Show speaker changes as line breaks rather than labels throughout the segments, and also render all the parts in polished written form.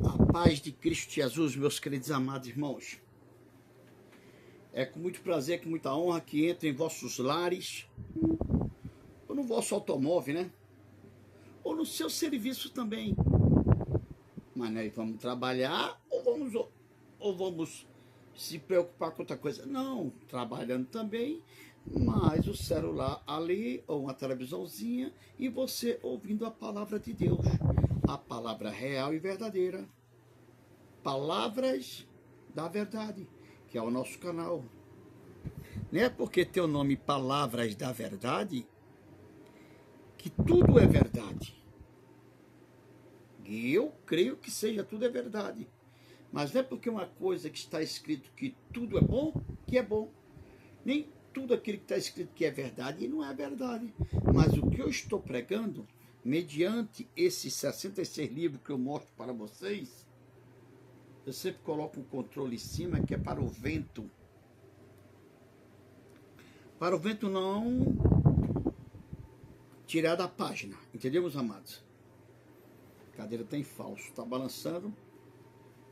A paz de Cristo Jesus, meus queridos amados irmãos. É com muito prazer, com muita honra que entro em vossos lares, ou no vosso automóvel, né? Ou no seu serviço também. Mas nós vamos trabalhar ou vamos se preocupar com outra coisa? Não, trabalhando também, mas o celular ali, ou uma televisãozinha, e você ouvindo a palavra de Deus. A palavra real e verdadeira. Palavras da Verdade, que é o nosso canal. Não é porque tem o nome Palavras da Verdade que tudo é verdade. E eu creio que seja tudo é verdade. Mas não é porque uma coisa que está escrito que tudo é bom, que é bom. Nem tudo aquilo que está escrito que é verdade, e não é verdade. Mas o que eu estou pregando, mediante esses 66 livros que eu mostro para vocês, eu sempre coloco um controle em cima que é para o vento. Para o vento não tirar da página. Entendeu, meus amados? A cadeira tem falso, está balançando.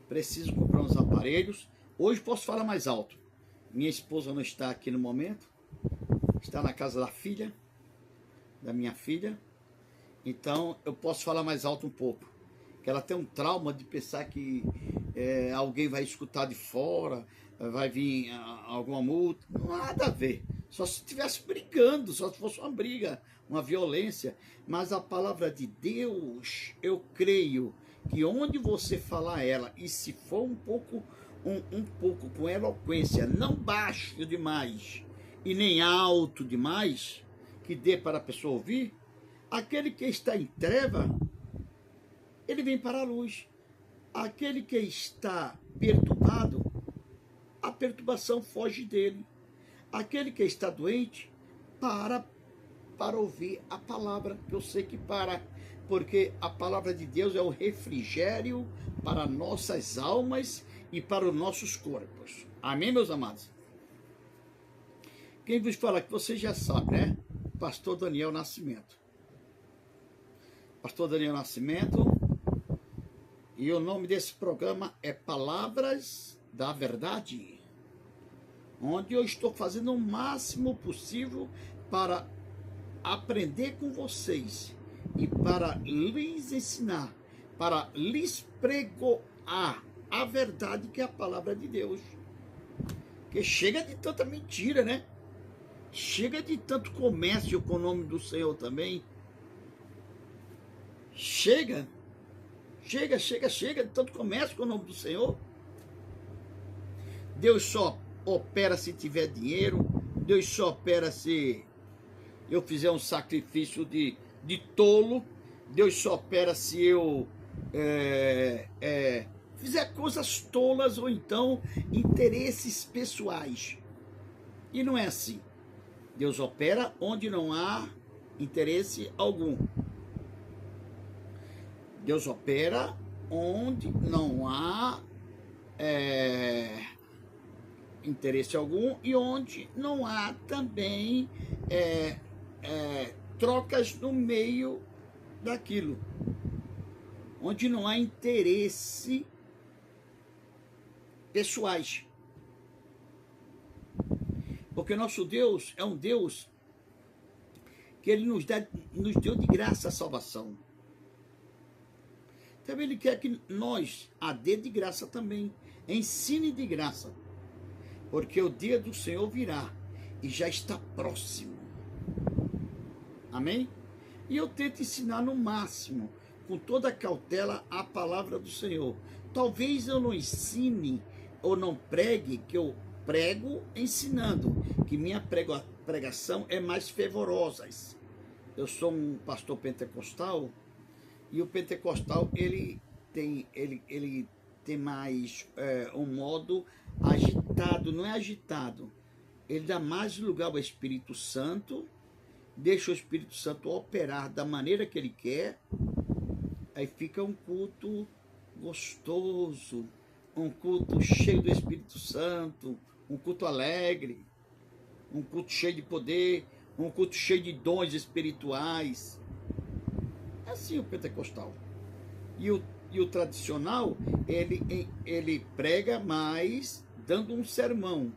Preciso comprar uns aparelhos. Hoje posso falar mais alto. Minha esposa não está aqui no momento. Está na casa da filha, da minha filha. Então eu posso falar mais alto um pouco. Que ela tem um trauma de pensar que alguém vai escutar de fora, vai vir alguma multa. Nada a ver. Só se estivesse brigando, só se fosse uma briga, uma violência. Mas a palavra de Deus, eu creio que onde você falar ela, e se for um pouco com eloquência, não baixo demais e nem alto demais, que dê para a pessoa ouvir, aquele que está em treva, ele vem para a luz. Aquele que está perturbado, a perturbação foge dele. Aquele que está doente, para ouvir a palavra, que eu sei que para, porque a palavra de Deus é o refrigério para nossas almas e para os nossos corpos. Amém, meus amados? Quem vos fala que você já sabe, né? Pastor Daniel Nascimento. Pastor Daniel Nascimento. E o nome desse programa é Palavras da Verdade, onde eu estou fazendo o máximo possível para aprender com vocês e para lhes ensinar, para lhes pregoar a verdade, que é a palavra de Deus. Porque chega de tanta mentira, né? Chega de tanto comércio com o nome do Senhor também. Chega de tanto comércio com o nome do Senhor. Deus só opera se tiver dinheiro. Deus só opera se eu fizer um sacrifício de tolo. Deus só opera se eu fizer coisas tolas ou então interesses pessoais. E não é assim. Deus opera onde não há interesse algum. Deus opera onde não há interesse algum e onde não há também trocas no meio daquilo. Onde não há interesse pessoais. Porque nosso Deus é um Deus que Ele nos deu de graça a salvação. Então Ele quer que nós a dê de graça também, ensine de graça, porque o dia do Senhor virá e já está próximo. Amém? E eu tento ensinar no máximo, com toda a cautela, a palavra do Senhor. Talvez eu não ensine ou não pregue, que eu prego ensinando, que minha pregação é mais fervorosa. Eu sou um pastor pentecostal, e o pentecostal ele tem mais um modo agitado, não é agitado. Ele dá mais lugar ao Espírito Santo, deixa o Espírito Santo operar da maneira que ele quer, aí fica um culto gostoso, um culto cheio do Espírito Santo, um culto alegre, um culto cheio de poder, um culto cheio de dons espirituais. É assim o pentecostal. E o E o tradicional, ele prega mais dando um sermão.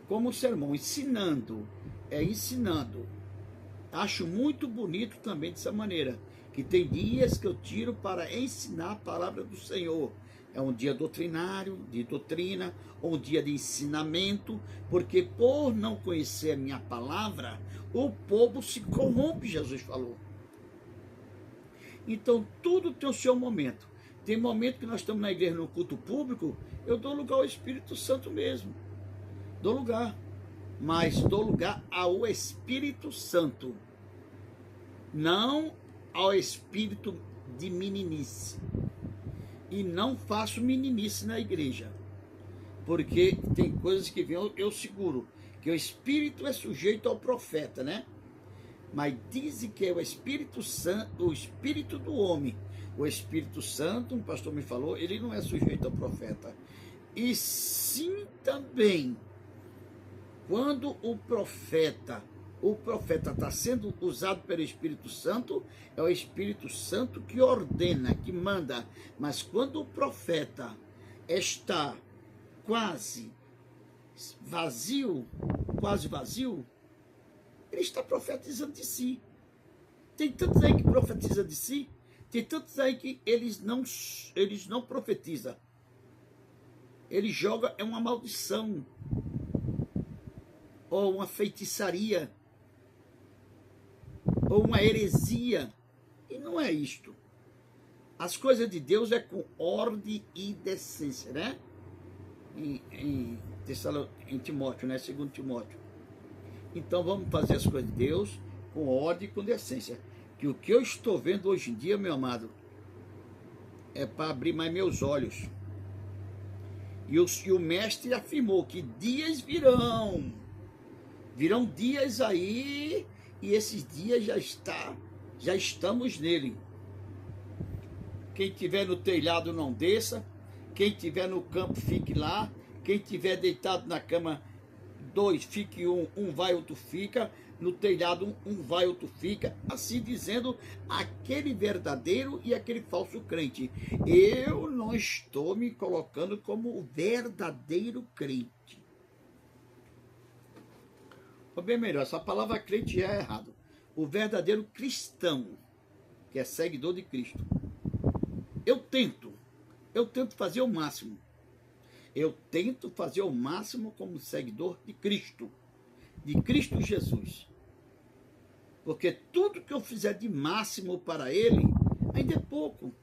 Como um sermão, ensinando. Ensinando. Acho muito bonito também dessa maneira. Que tem dias que eu tiro para ensinar a palavra do Senhor. É um dia doutrinário, de doutrina, ou um dia de ensinamento, porque por não conhecer a minha palavra, o povo se corrompe, Jesus falou. Então, tudo tem o seu momento. Tem momento que nós estamos na igreja no culto público, eu dou lugar ao Espírito Santo mesmo. Dou lugar. Mas dou lugar ao Espírito Santo. Não ao espírito de meninice. E não faço meninice na igreja. Porque tem coisas que vêm, eu seguro, que o espírito é sujeito ao profeta, né? Mas dizem que é o Espírito Santo, o espírito do homem. O Espírito Santo, um pastor me falou, ele não é sujeito ao profeta. E sim também, quando o profeta está sendo usado pelo Espírito Santo, é o Espírito Santo que ordena, que manda. Mas quando o profeta está quase vazio, ele está profetizando de si. Tem tantos aí que profetizam de si, tem tantos aí que eles não profetizam. Ele joga uma maldição, ou uma feitiçaria, ou uma heresia. E não é isto. As coisas de Deus é com ordem e decência, né? Em Timóteo, né? 2 Timóteo. Então vamos fazer as coisas de Deus com ordem e com decência. Que o que eu estou vendo hoje em dia, meu amado, é para abrir mais meus olhos. E o mestre afirmou que dias virão. Virão dias aí, e esses dias já estamos nele. Quem estiver no telhado não desça, quem estiver no campo fique lá, quem estiver deitado na cama, 2 fique um vai, outro fica, no telhado um vai, outro fica, assim dizendo aquele verdadeiro e aquele falso crente. Eu não estou me colocando como o verdadeiro crente. Ou bem melhor, essa palavra crente é errado. O verdadeiro cristão, que é seguidor de Cristo. Eu tento fazer o máximo. Eu tento fazer o máximo como seguidor de Cristo Jesus. Porque tudo que eu fizer de máximo para Ele, ainda é pouco,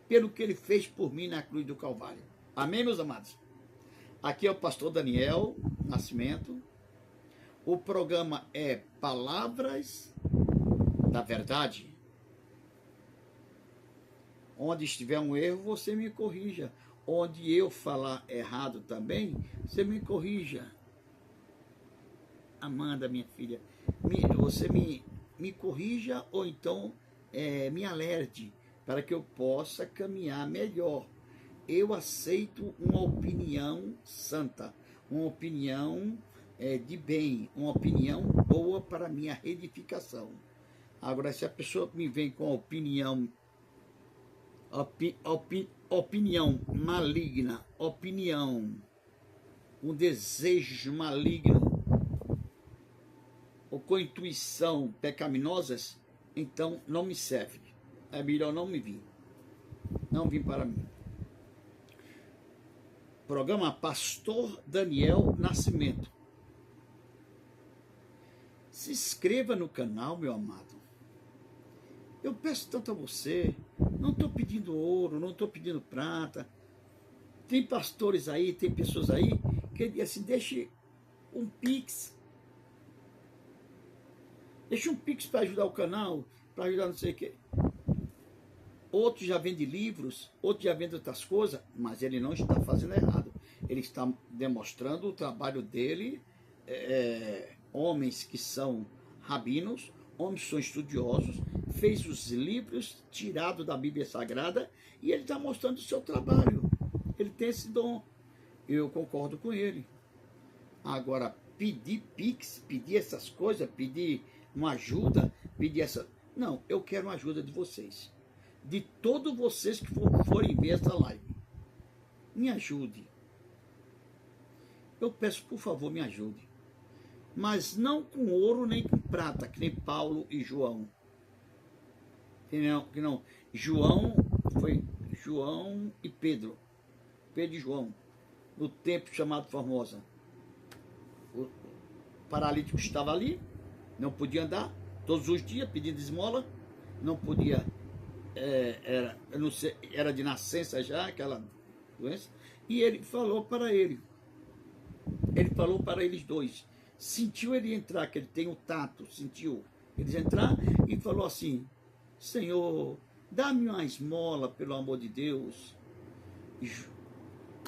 pelo que Ele fez por mim na cruz do Calvário. Amém, meus amados? Aqui é o pastor Daniel Nascimento. O programa é Palavras da Verdade. Onde estiver um erro, você me corrija. Onde eu falar errado também, você me corrija. Amanda, minha filha, você me corrija ou então me alerte para que eu possa caminhar melhor. Eu aceito uma opinião santa, uma opinião de bem, uma opinião boa para minha edificação. Agora, se a pessoa me vem com opinião maligna, um desejo maligno, ou com intuição pecaminosas, então não me serve. É melhor não me vir. Não vir para mim. Programa Pastor Daniel Nascimento. Se inscreva no canal, meu amado. Eu peço tanto a você. Não estou pedindo ouro, não estou pedindo prata. Tem pastores aí, tem pessoas aí que assim, deixe um pix. Deixe um pix para ajudar o canal, para ajudar não sei o quê. Outros já vendem livros, outros já vendem outras coisas, mas ele não está fazendo errado. Ele está demonstrando o trabalho dele, homens que são rabinos, homens que são estudiosos, fez os livros tirados da Bíblia Sagrada e ele está mostrando o seu trabalho. Ele tem esse dom. Eu concordo com ele. Agora, pedir pix, pedir essas coisas, pedir uma ajuda, pedir essa... Não, eu quero uma ajuda de vocês. de todos vocês que forem ver essa live. Me ajude. Eu peço, por favor, me ajude. Mas não com ouro nem com prata, que nem Paulo e João. Que não. João foi João e Pedro. Pedro e João. No templo chamado Formosa. O paralítico estava ali, não podia andar, todos os dias pedindo esmola, não podia, era de nascença já, aquela doença, e ele falou para eles dois, sentiu ele entrar, que ele tem o tato, sentiu eles entrar e falou assim: Senhor, dá-me uma esmola, pelo amor de Deus.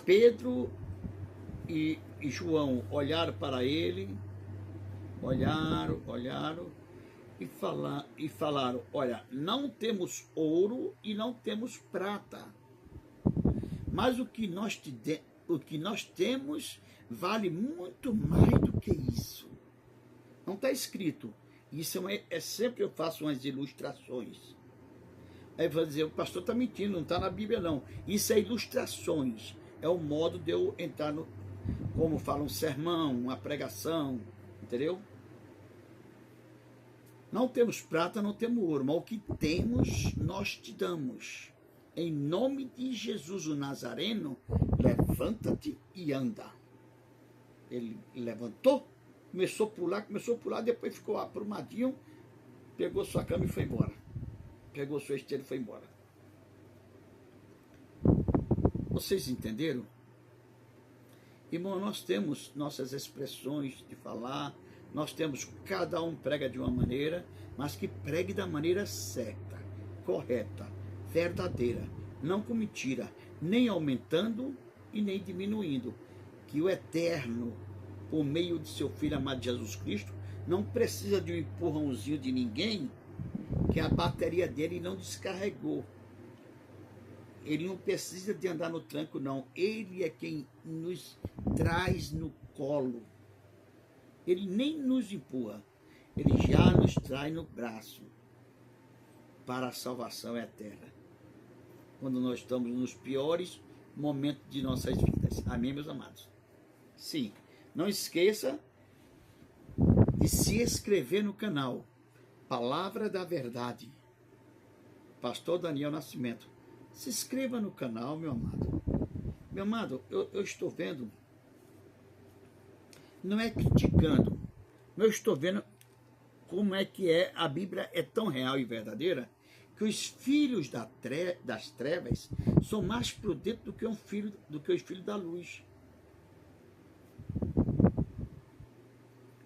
Pedro e João olharam para ele, olharam e falaram: olha, não temos ouro e não temos prata, mas o que nós temos vale muito mais do que isso. Não está escrito. Isso é sempre eu faço umas ilustrações. Aí vai dizer, o pastor está mentindo, não está na Bíblia não. Isso é ilustrações. É o modo de eu entrar no, como fala, um sermão, uma pregação, entendeu? Não temos prata, não temos ouro, mas o que temos, nós te damos. Em nome de Jesus o Nazareno, levanta-te e anda. Ele levantou, começou a pular, depois ficou aprumadinho, pegou sua cama e foi embora. Pegou sua esteira e foi embora. Vocês entenderam? Irmão, nós temos nossas expressões de falar, nós temos, cada um prega de uma maneira, mas que pregue da maneira certa, correta, verdadeira, não com mentira, nem aumentando e nem diminuindo. Que o Eterno, por meio de seu Filho amado Jesus Cristo, não precisa de um empurrãozinho de ninguém, que a bateria dele não descarregou. Ele não precisa de andar no tranco, não. Ele é quem nos traz no colo. Ele nem nos empurra. Ele já nos traz no braço para a salvação eterna. Quando nós estamos nos piores momentos de nossas vidas. Amém, meus amados? Sim. Não esqueça de se inscrever no canal Palavra da Verdade. Pastor Daniel Nascimento. Se inscreva no canal, meu amado. Meu amado, eu estou vendo, não é criticando, eu estou vendo como é que a Bíblia é tão real e verdadeira, que os filhos das trevas são mais prudentes do que os filhos da luz.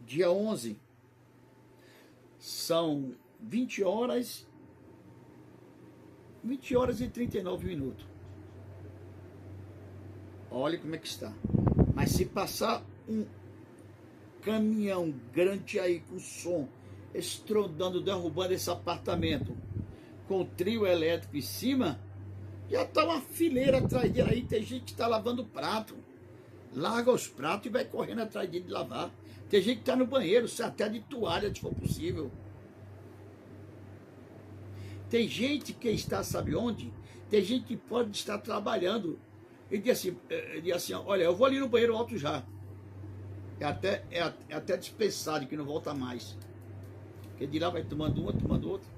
Dia 11, são 20 horas e 39 minutos. Olha como é que está. Mas se passar um caminhão grande aí com som, estrondando, derrubando esse apartamento, com o trio elétrico em cima, já está uma fileira atrás dele aí. Tem gente que está lavando prato. Larga os pratos e vai correndo atrás dele de lavar. Tem gente que está no banheiro, até de toalha, se for possível. Tem gente que está, sabe onde? Tem gente que pode estar trabalhando. Ele diz assim, olha, eu vou ali no banheiro, volto já. É até dispensado, que não volta mais. Porque de lá vai tomando uma, tomando outra.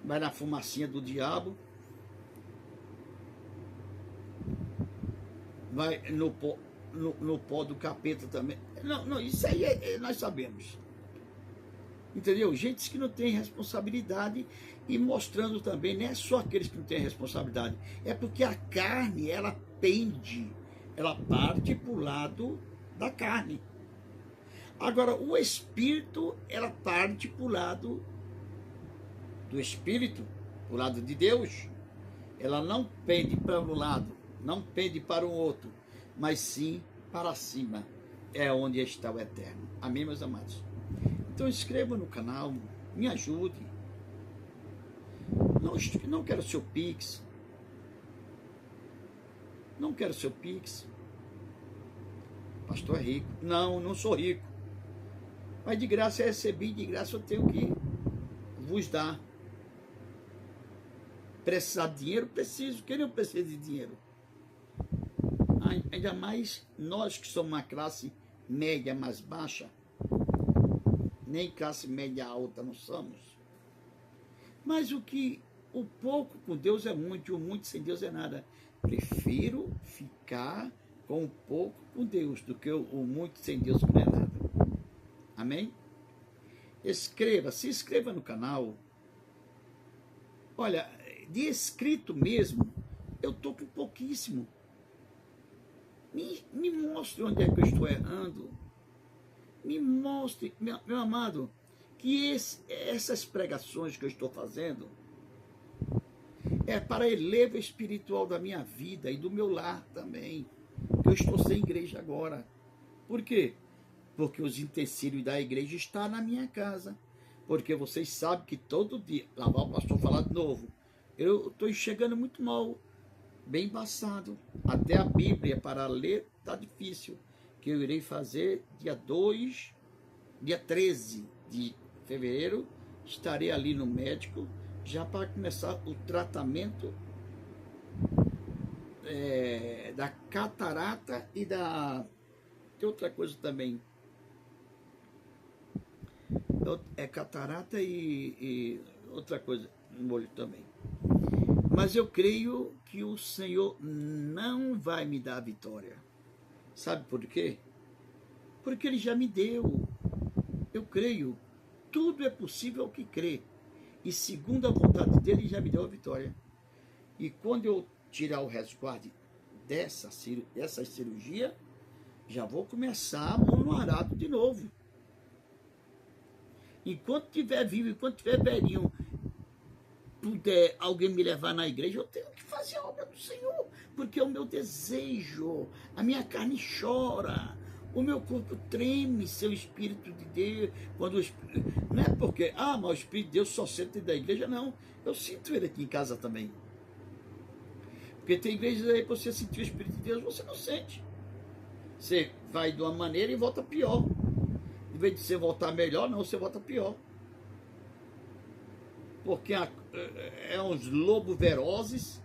Vai na fumacinha do diabo. Vai no pó do capeta também. Não, isso aí nós sabemos. Entendeu? Gente que não tem responsabilidade, e mostrando também, não é só aqueles que não têm responsabilidade, é porque a carne, ela pende, ela parte para o lado da carne. Agora, o espírito, ela parte para o lado do espírito, para o lado de Deus. Ela não pende para um lado, não pende para o outro, mas sim para cima. É onde está o Eterno. Amém, meus amados? Então inscreva no canal, me ajude. Não quero seu Pix. Não quero seu Pix. Pastor é rico. Não sou rico. Mas de graça eu recebi, de graça eu tenho que vos dar. Precisar de dinheiro? Preciso. Quem não precisa de dinheiro? Ainda mais nós que somos uma classe média mais baixa, nem classe média alta não somos. Mas o pouco com Deus é muito, e o muito sem Deus é nada. Prefiro ficar com o pouco com Deus do que o muito sem Deus, que não é nada. Amém? Se inscreva no canal. Olha, de inscrito mesmo, eu estou com pouquíssimo. Me mostre onde é que eu estou errando. Me mostre, meu amado, que essas pregações que eu estou fazendo é para elevo espiritual da minha vida e do meu lar também. Eu estou sem igreja agora. Por quê? Porque os utensílios da igreja estão na minha casa. Porque vocês sabem que todo dia, lá vai o pastor falar de novo, eu estou enxergando muito mal, bem embaçado. Até a Bíblia para ler está difícil. Que eu irei fazer dia 13 de fevereiro, estarei ali no médico, já para começar o tratamento da catarata e tem outra coisa também. Catarata e outra coisa no olho também. Mas eu creio que o Senhor não vai me dar a vitória. Sabe por quê? Porque Ele já me deu. Eu creio. Tudo é possível ao que crê. E segundo a vontade dele, Ele já me deu a vitória. E quando eu tirar o resguardo dessa cirurgia, já vou começar a mão no arado de novo. Enquanto estiver vivo, enquanto estiver velhinho, puder alguém me levar na igreja, eu tenho que fazer a obra do Senhor, porque é o meu desejo, a minha carne chora, o meu corpo treme, seu Espírito de Deus, não é porque, mas o Espírito de Deus só sente dentro da igreja, não, eu sinto ele aqui em casa também, porque tem igrejas aí que você sentir o Espírito de Deus, você não sente, você vai de uma maneira e volta pior. Em vez de você voltar melhor, não, você volta pior. Porque é uns lobos velozes,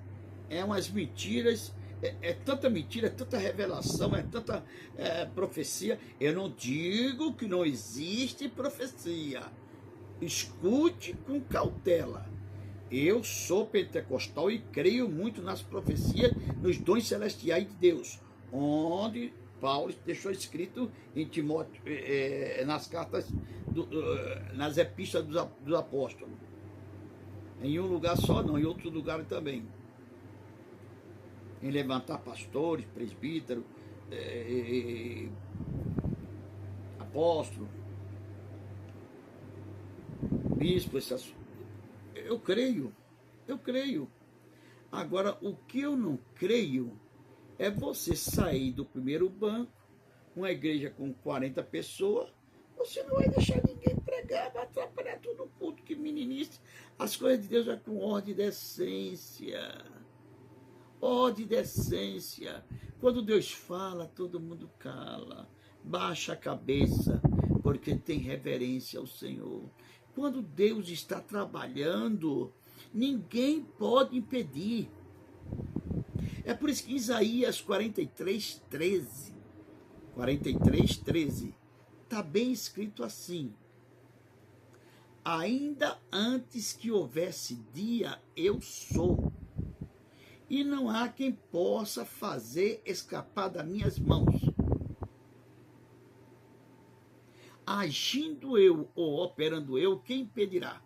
é umas mentiras, é tanta mentira, é tanta revelação, é tanta profecia. Eu não digo que não existe profecia. Escute com cautela. Eu sou pentecostal e creio muito nas profecias, nos dons celestiais de Deus, onde Paulo deixou escrito em Timóteo, nas cartas, nas epístolas dos apóstolos. Em um lugar só não, em outro lugar também. Em levantar pastores, presbíteros, apóstolos, bispos. Eu creio. Agora, o que eu não creio é você sair do primeiro banco, uma igreja com 40 pessoas, você não vai deixar ninguém pregar, vai atrapalhar todo o culto, que meninice. As coisas de Deus é com ordem e decência. Ordem e decência. Quando Deus fala, todo mundo cala. Baixa a cabeça, porque tem reverência ao Senhor. Quando Deus está trabalhando, ninguém pode impedir. É por isso que Isaías 43:13 está bem escrito assim: ainda antes que houvesse dia, eu sou, e não há quem possa fazer escapar das minhas mãos. Agindo eu ou operando eu, quem impedirá?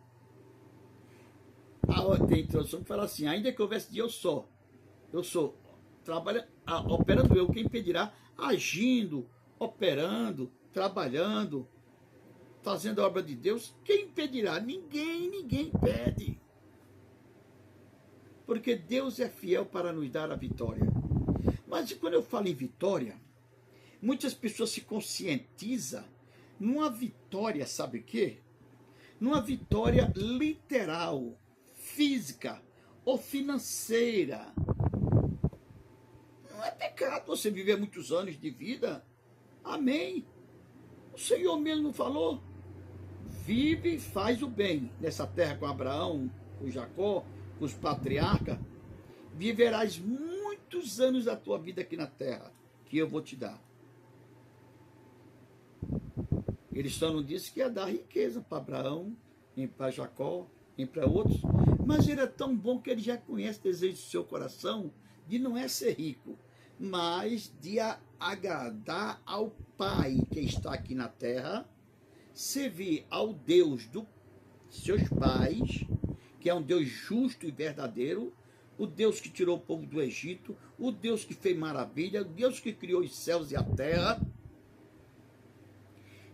Tem introdução que fala assim: ainda que houvesse dia, eu sou. Operando eu, quem impedirá? Agindo, operando, trabalhando, fazendo a obra de Deus, quem impedirá? Ninguém impede. Porque Deus é fiel para nos dar a vitória. Mas quando eu falo em vitória, muitas pessoas se conscientizam numa vitória, sabe o quê? Numa vitória literal, física ou financeira. Não é pecado você viver muitos anos de vida. Amém. O Senhor mesmo falou: vive e faz o bem nessa terra com Abraão, com Jacó, com os patriarcas, viverás muitos anos da tua vida aqui na terra, que eu vou te dar. Ele só não disse que ia dar riqueza para Abraão, nem para Jacó, nem para outros, mas ele é tão bom que ele já conhece o desejo do seu coração de não é ser rico, mas de agradar ao Pai que está aqui na terra, servir ao Deus dos seus pais, que é um Deus justo e verdadeiro, o Deus que tirou o povo do Egito, o Deus que fez maravilha, o Deus que criou os céus e a terra.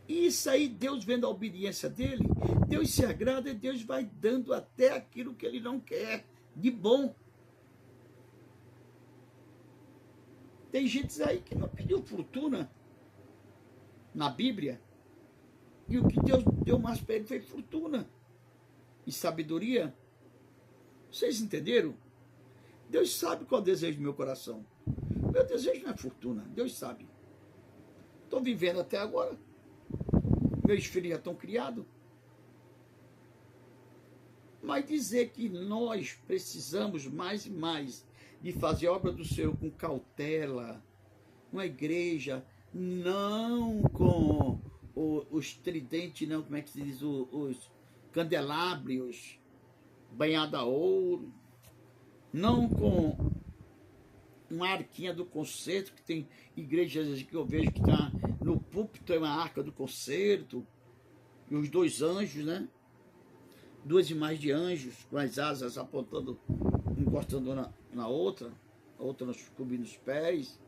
E isso aí, Deus vendo a obediência dele, Deus se agrada e Deus vai dando até aquilo que ele não quer, de bom. Tem gente aí que não pediu fortuna na Bíblia, e o que Deus deu mais para ele foi fortuna e sabedoria. Vocês entenderam? Deus sabe qual é o desejo do meu coração. Meu desejo não é fortuna, Deus sabe. Estou vivendo até agora. Meus filhos já estão criados. Mas dizer que nós precisamos mais e mais de fazer a obra do Senhor com cautela, uma igreja, não com os tridentes, não, como é que se diz, os candelábrios, banhado a ouro, não com uma arquinha do concerto, que tem igrejas que eu vejo que está no púlpito, tem uma arca do concerto, e os dois anjos, né? Duas imagens de anjos com as asas apontando, encostando na outra, a outra cobrindo os pés.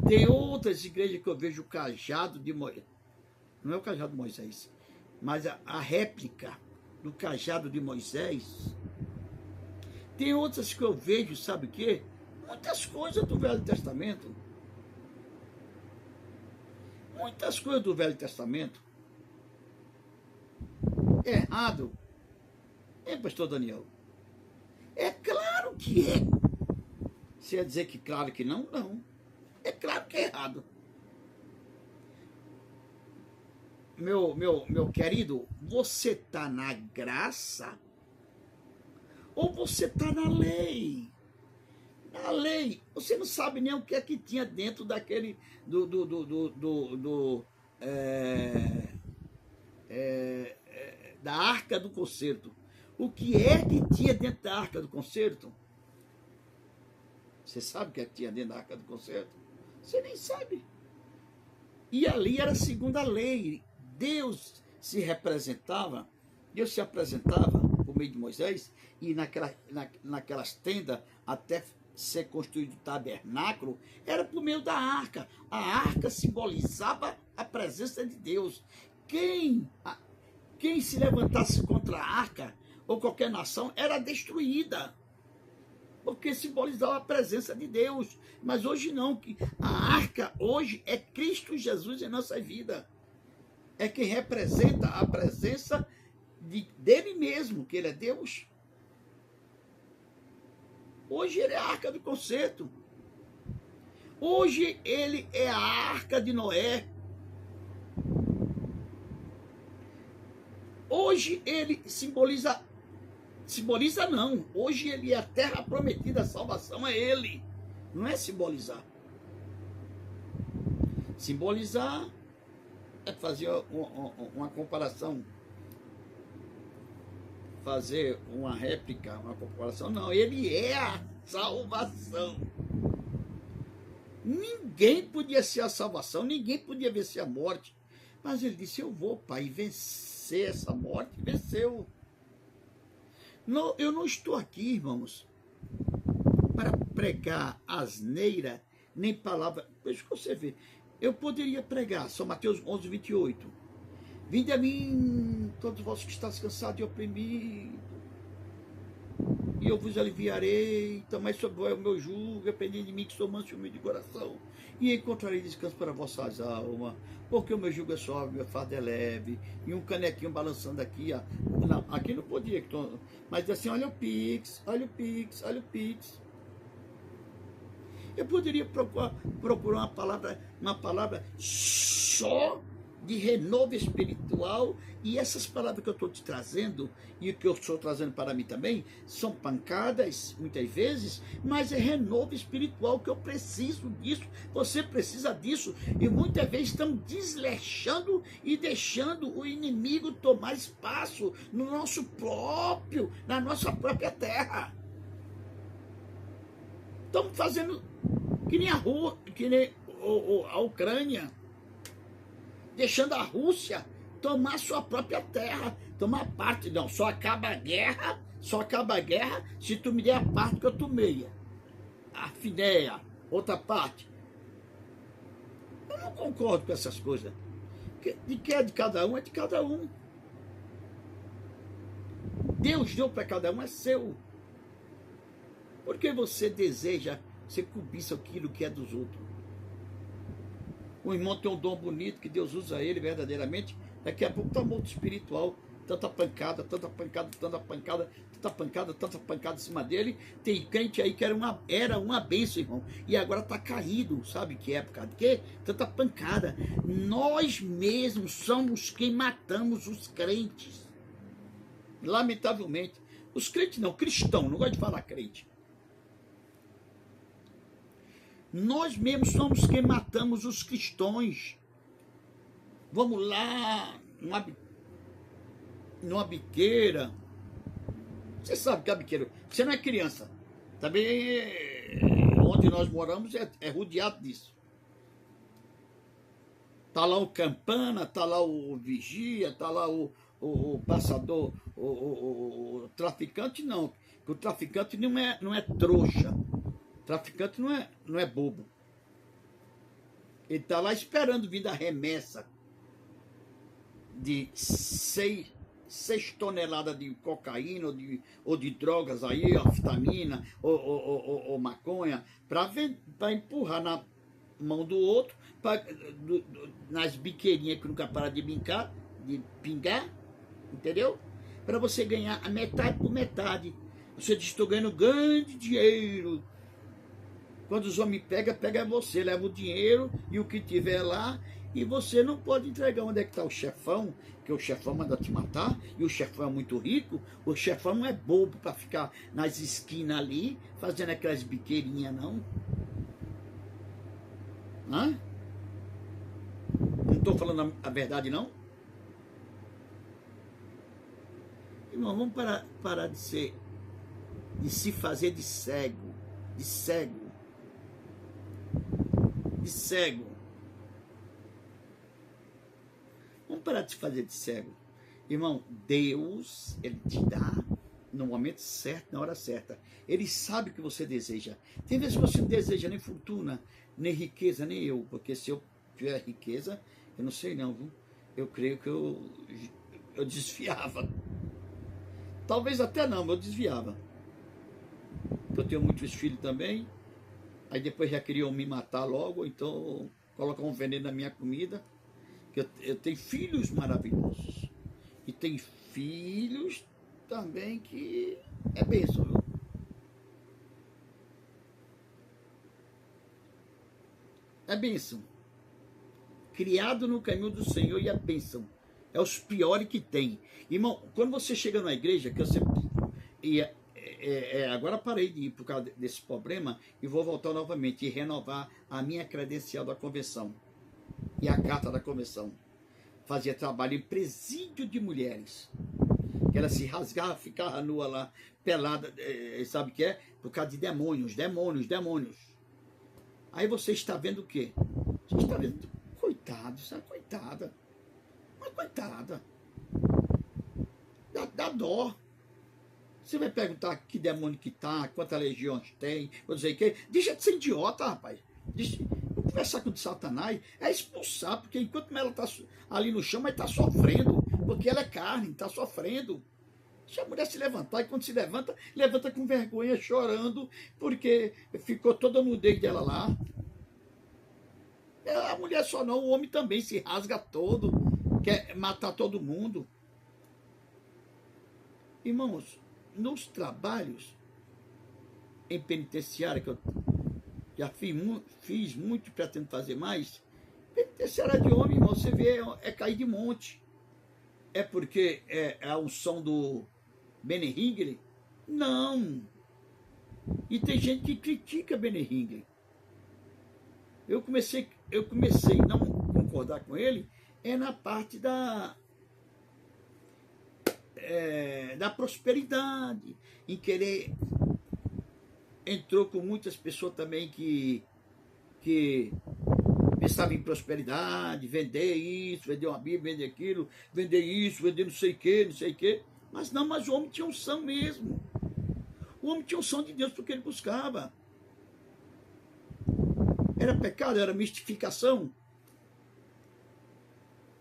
Tem outras igrejas que eu vejo o cajado de Moisés, não é o cajado de Moisés, mas a réplica do cajado de Moisés. Tem outras que eu vejo, sabe o quê? Muitas coisas do Velho Testamento. Muitas coisas do Velho Testamento. É errado? É, pastor Daniel? É claro que é. Você ia dizer que claro que não? Não. É claro que é errado. Meu querido, você está na graça ou você está na lei? Na lei, você não sabe nem o que é que tinha dentro daquele da arca do concerto. O que é que tinha dentro da arca do concerto? Você sabe o que é que tinha dentro da arca do concerto? Você nem sabe. E ali era segundo a lei. Deus se apresentava por meio de Moisés, e naquelas tendas, até ser construído o tabernáculo, era por meio da arca. A arca simbolizava a presença de Deus. Quem se levantasse contra a arca, ou qualquer nação, era destruída, porque simbolizava a presença de Deus. Mas hoje não, que a arca hoje é Cristo Jesus em nossa vida. É quem representa a presença dele mesmo, que ele é Deus. Hoje ele é a arca do concerto. Hoje ele é a arca de Noé. Hoje ele simboliza não. Hoje ele é a terra prometida, a salvação é ele. Não é simbolizar. Simbolizar é fazer uma comparação, fazer uma réplica, uma comparação. Não, ele é a salvação. Ninguém podia ser a salvação, ninguém podia vencer a morte. Mas ele disse, eu vou, Pai, vencer essa morte. Venceu. Não, eu não estou aqui, irmãos, para pregar asneira, nem palavra. Deixa você ver. Eu poderia pregar, São Mateus 11, 28. Vinde a mim, todos vós que estáis cansados e oprimidos, e eu vos aliviarei. Tomai sobre vós o meu jugo, aprendei de mim, que sou manso e humilde de coração, e encontrarei descanso para vossas almas, porque o meu jugo é suave, meu fardo é leve. E um canequinho balançando aqui, ó. Não, aqui não podia, mas assim, olha o Pix, olha o Pix, olha o Pix. Eu poderia procurar uma palavra só de renovo espiritual. E essas palavras que eu estou te trazendo, e o que eu estou trazendo para mim também, são pancadas, muitas vezes, mas é renovo espiritual, que eu preciso disso, você precisa disso, e muitas vezes estamos desleixando e deixando o inimigo tomar espaço no nosso próprio, na nossa própria terra. Estamos fazendo que nem a Ucrânia, deixando a Rússia tomar sua própria terra, tomar parte. Não, só acaba a guerra se tu me der a parte que eu tomei. A Finéia, outra parte. Eu não concordo com essas coisas. De que é de cada um, é de cada um. Deus deu para cada um, é seu. Porque você deseja, você cobiça aquilo que é dos outros. O irmão tem um dom bonito, que Deus usa ele verdadeiramente, daqui a pouco está morto espiritual, tanta pancada, tanta pancada, tanta pancada, tanta pancada, tanta pancada em cima dele. Tem crente aí que era uma bênção, irmão, e agora está caído. Sabe que é por causa de quê? Tanta pancada. Nós mesmos somos quem matamos os crentes, lamentavelmente. Os crentes não, cristão, não gosto de falar crente. Nós mesmos somos quem matamos os cristãos. Vamos lá, numa biqueira. Você sabe que é biqueira. Você não é criança. Também onde nós moramos é rodeado disso. Tá lá o campana, tá lá o vigia, tá lá o passador, o traficante não. Porque o traficante não é trouxa. O traficante não é bobo. Ele tá lá esperando vir da remessa de 6 toneladas de cocaína ou de drogas aí, anfetamina ou maconha, para empurrar na mão do outro, nas biqueirinhas que nunca para de pingar, entendeu? Para você ganhar a metade por metade. Você diz, estou ganhando grande dinheiro. Quando os homens pega você, leva o dinheiro e o que tiver lá, e você não pode entregar. Onde é que está o chefão? Que o chefão manda te matar, e o chefão é muito rico. O chefão não é bobo para ficar nas esquinas ali, fazendo aquelas biqueirinhas, não. Hã? Não estou falando a verdade, não? Irmão, vamos parar de se fazer de cego. De cego. Vamos parar de se fazer de cego. Irmão, Deus, Ele te dá no momento certo, na hora certa. Ele sabe o que você deseja. Tem vezes que você não deseja nem fortuna, nem riqueza, nem eu. Porque se eu tiver riqueza, eu não sei não, viu? Eu creio que eu desviava. Talvez até não, mas eu desviava. Eu tenho muitos filhos também. Aí depois já queriam me matar logo, então colocar um veneno na minha comida. Eu tenho filhos maravilhosos. E tem filhos também que é bênção, viu? É bênção. Criado no caminho do Senhor, e é bênção. É os piores que tem. Irmão, quando você chega na igreja, que eu sempre ia... agora parei de ir por causa desse problema e vou voltar novamente e renovar a minha credencial da convenção e a carta da convenção. Fazia trabalho em presídio de mulheres, que ela se rasgava, ficava nua lá, pelada, sabe o que é? Por causa de demônios. Aí você está vendo o quê? Você está vendo, coitado, essa coitada, uma coitada, dá dó. Você vai perguntar que demônio que tá, quantas legiões tem, vou dizer que. Deixa de ser idiota, rapaz. Vou conversar com o Satanás, é expulsar, porque enquanto ela tá ali no chão, ela tá sofrendo, porque ela é carne, tá sofrendo. Deixa a mulher se levantar, e quando se levanta, levanta com vergonha, chorando, porque ficou toda a nudez dela lá. A mulher só não, o homem também se rasga todo, quer matar todo mundo. Irmãos, nos trabalhos em penitenciária, que eu já fiz muito, pretendo fazer mais, Penitenciária de homem, irmão, você vê, é cair de monte. É porque é a unção do Benny Hinckley? Não. E tem gente que critica Benny Hinckley. Eu comecei a não concordar com ele na parte da prosperidade, em querer, entrou com muitas pessoas também que pensavam em prosperidade, vender isso, vender uma Bíblia, vender aquilo, vender isso, vender não sei o que, mas não, mas o homem tinha unção mesmo. O homem tinha unção de Deus porque ele buscava. Era pecado, era mistificação.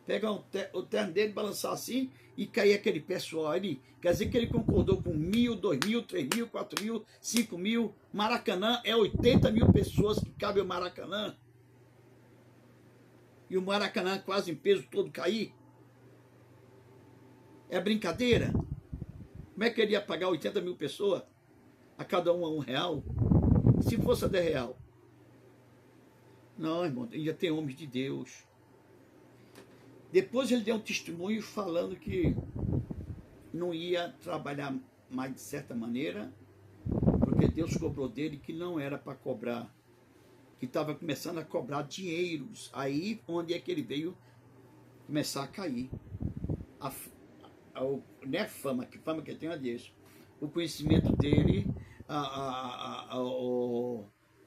Pegar o terno dele, balançar assim e cair aquele pessoal ali. Quer dizer que ele concordou com 1.000, 2.000, 3.000, 4.000, 5.000. Maracanã é 80.000 pessoas que cabem o Maracanã. E o Maracanã quase em peso todo cair. É brincadeira? Como é que ele ia pagar 80.000 pessoas? A cada uma R$1? Se fosse a R$10. Não, irmão, ainda tem homens de Deus. Depois ele deu um testemunho falando que não ia trabalhar mais de certa maneira, porque Deus cobrou dele que não era para cobrar, que estava começando a cobrar dinheiros. Aí onde é que ele veio começar a cair. Não é fama, que fama que ele tem é disso. O conhecimento dele, a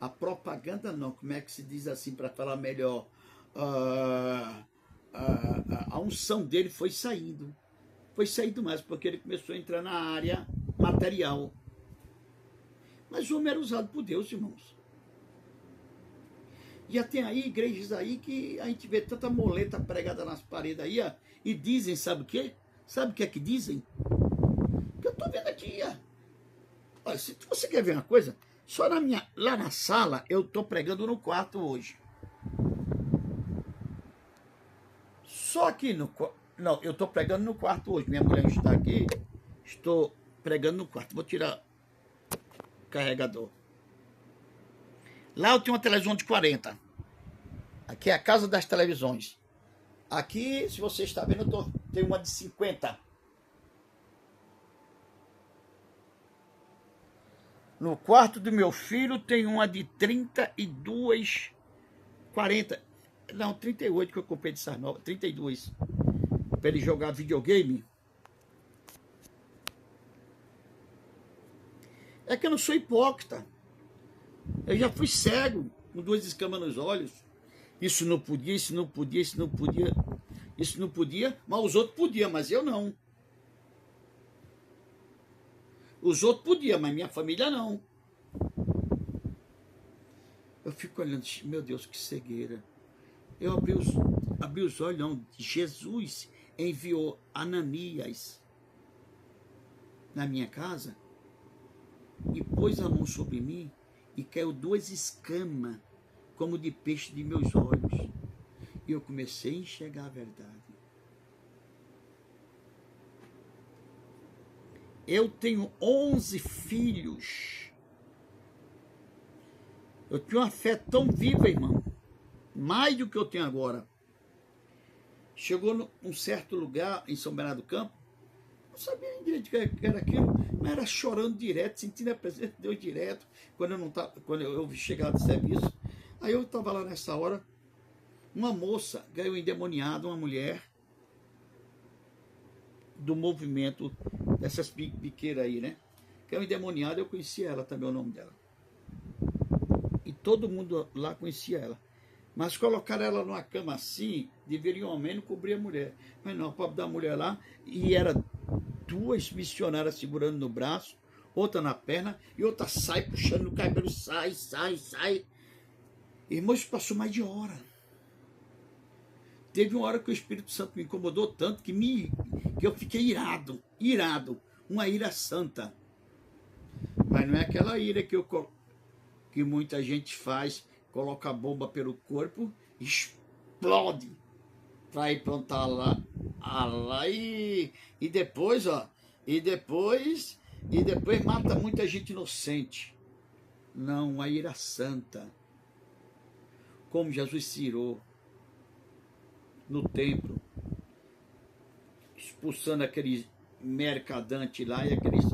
propaganda não, como é que se diz assim para falar melhor? A unção dele foi saindo mais, porque ele começou a entrar na área material. Mas o homem era usado por Deus, irmãos. Já tem aí igrejas aí que a gente vê tanta moleta pregada nas paredes aí, ó, e dizem, sabe o quê? Sabe o que é que dizem? Que eu tô vendo aqui, ó. Olha, se você quer ver uma coisa, só lá na sala eu tô pregando no quarto hoje. Só aqui não, eu estou pregando no quarto hoje. Minha mulher está aqui, estou pregando no quarto. Vou tirar o carregador. Lá eu tenho uma televisão de 40. Aqui é a casa das televisões. Aqui, se você está vendo, tem uma de 50. No quarto do meu filho tem uma de 32, 40. Não, 38 que eu comprei dessas novas, 32. Para ele jogar videogame. É que eu não sou hipócrita. Eu já fui cego, com 2 escamas nos olhos. Isso não podia, isso não podia, isso não podia. Isso não podia, mas os outros podiam, mas eu não. Os outros podiam, mas minha família não. Eu fico olhando, meu Deus, que cegueira. Eu abri os olhos, não. Jesus enviou Ananias na minha casa e pôs a mão sobre mim e caiu 2 escamas, como de peixe, de meus olhos. E eu comecei a enxergar a verdade. Eu tenho 11 filhos. Eu tinha uma fé tão viva, irmão. Mais do que eu tenho agora. Chegou num certo lugar em São Bernardo do Campo, não sabia nem direito o que era aquilo, mas era chorando direto, sentindo a presença de Deus direto, quando eu chegava do serviço. Aí eu estava lá nessa hora, uma moça ganhou endemoniada, uma mulher do movimento dessas biqueiras aí, né? Ganhou endemoniada, eu conhecia ela também, o nome dela. E todo mundo lá conhecia ela. Mas colocaram ela numa cama assim, deveriam ao menos cobrir a mulher. Mas não, o pobre da mulher lá, e era 2 missionárias segurando no braço, outra na perna, e outra sai puxando no cabelo, sai. Irmão, isso passou mais de hora. Teve uma hora que o Espírito Santo me incomodou tanto que eu fiquei irado, uma ira santa. Mas não é aquela ira que muita gente faz, coloca a bomba pelo corpo, explode para ir plantar lá e depois, e depois mata muita gente inocente. Não, a ira santa, como Jesus se irou. no templo, expulsando aqueles mercadantes lá e aqueles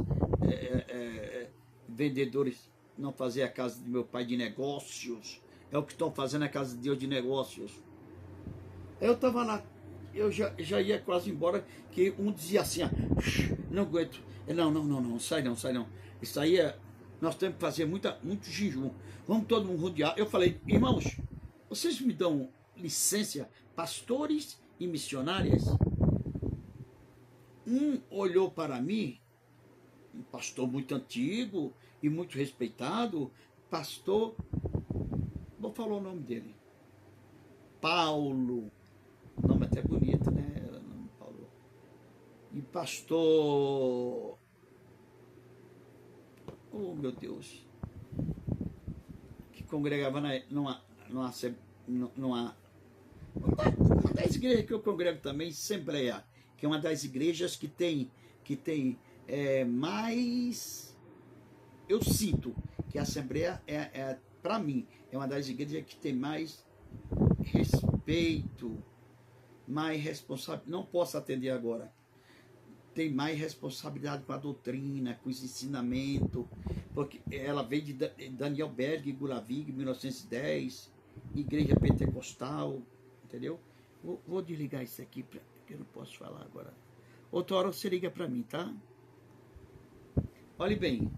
vendedores não fazer a casa de meu pai de negócios. É o que estão fazendo a casa de Deus de negócios. Eu estava lá, eu já ia quase embora, que um dizia assim, não aguento, não, sai não. Isso aí nós temos que fazer muito jejum, vamos todo mundo rodear. Eu falei, irmãos, vocês me dão licença, pastores e missionárias? Um olhou para mim, um pastor muito antigo e muito respeitado, pastor, vou falar o nome dele, Paulo, nome até bonito, né? Paulo. E pastor, oh meu Deus, que congregava numa uma das igrejas que eu congrego também, Assembleia, que é uma das igrejas que tem mais, eu sinto que a Assembleia para mim, é uma das igrejas que tem mais respeito, mais responsabilidade, não posso atender agora, tem mais responsabilidade com a doutrina, com os ensinamentos, porque ela veio de Daniel Berg, Gulavig, 1910, igreja pentecostal, entendeu? Vou desligar isso aqui, porque eu não posso falar agora. Outra hora você liga para mim, tá? Olhe bem.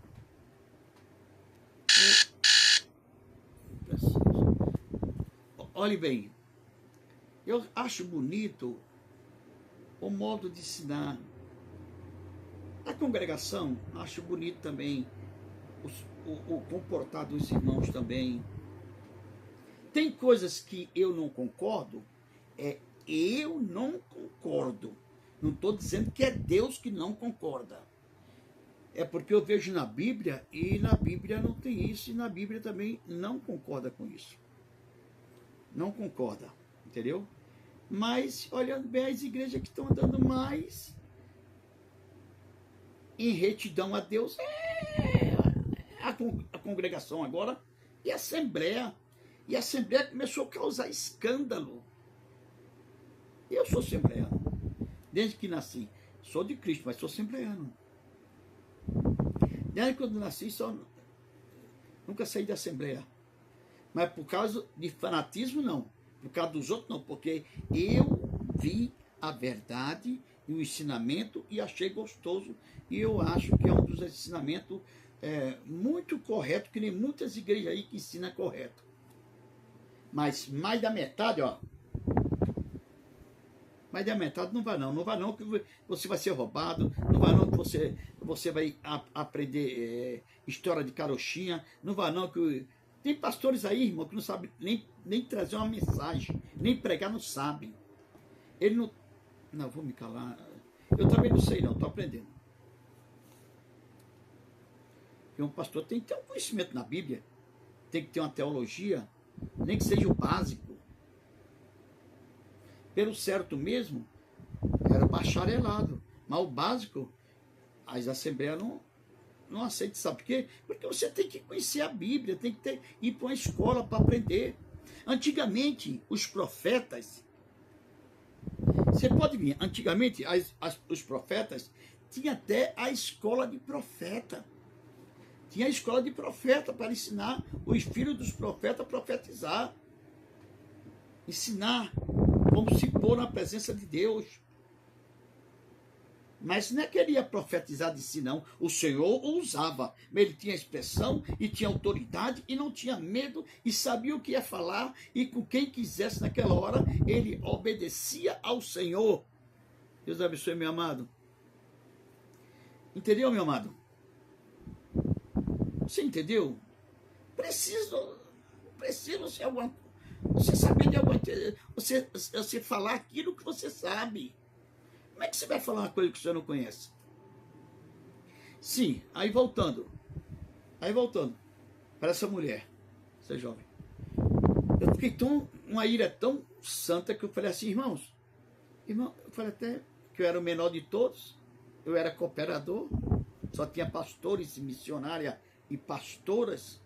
Olhe bem. Eu acho bonito o modo de ensinar. A congregação, acho bonito também o comportar dos irmãos também. Tem coisas que eu não concordo, eu não concordo. Não estou dizendo que é Deus que não concorda. É porque eu vejo na Bíblia, e na Bíblia não tem isso, e na Bíblia também não concorda com isso. Não concorda, entendeu? Mas, olhando bem, as igrejas que estão andando mais em retidão a Deus a congregação agora e a Assembleia. E a Assembleia começou a causar escândalo. Eu sou assembleano. Desde que nasci. Sou de Cristo, mas sou assembleano. Desde quando nasci, nunca saí da Assembleia. Mas por causa de fanatismo, não. Por causa dos outros, não. Porque eu vi a verdade e o ensinamento e achei gostoso. E eu acho que é um dos ensinamentos muito correto, que nem muitas igrejas aí que ensinam correto. Mas mais da metade, ó. Mais da metade não vai não que você vai ser roubado, não vai não que você vai aprender história de carochinha, não vai não que... Tem pastores aí, irmão, que não sabem nem trazer uma mensagem, nem pregar não sabem. Ele não... Não, vou me calar. Eu também não sei não, estou aprendendo. Porque um pastor tem que ter um conhecimento na Bíblia, tem que ter uma teologia, nem que seja o básico. Pelo certo mesmo, era bacharelado. Mas o básico, as assembleias não aceitam. Sabe por quê? Porque você tem que conhecer a Bíblia, tem que ir para uma escola para aprender. Antigamente, os profetas, você pode ver, antigamente os profetas tinham até a escola de profeta. Tinha a escola de profeta para ensinar os filhos dos profetas a profetizar. Ensinar como se pôr na presença de Deus. Mas não é que ele ia profetizar de si, não. O Senhor o usava. Ele tinha expressão e tinha autoridade e não tinha medo e sabia o que ia falar, e com quem quisesse naquela hora, ele obedecia ao Senhor. Deus abençoe, meu amado. Entendeu, meu amado? Você entendeu? Preciso ser alguma coisa. Você saber de alguma coisa. Você falar aquilo que você sabe. Como é que você vai falar uma coisa que você não conhece? Sim, aí voltando para essa mulher, essa jovem. Eu fiquei uma ira tão santa que eu falei assim, irmão, eu falei até que eu era o menor de todos, eu era cooperador, só tinha pastores e missionárias e pastoras,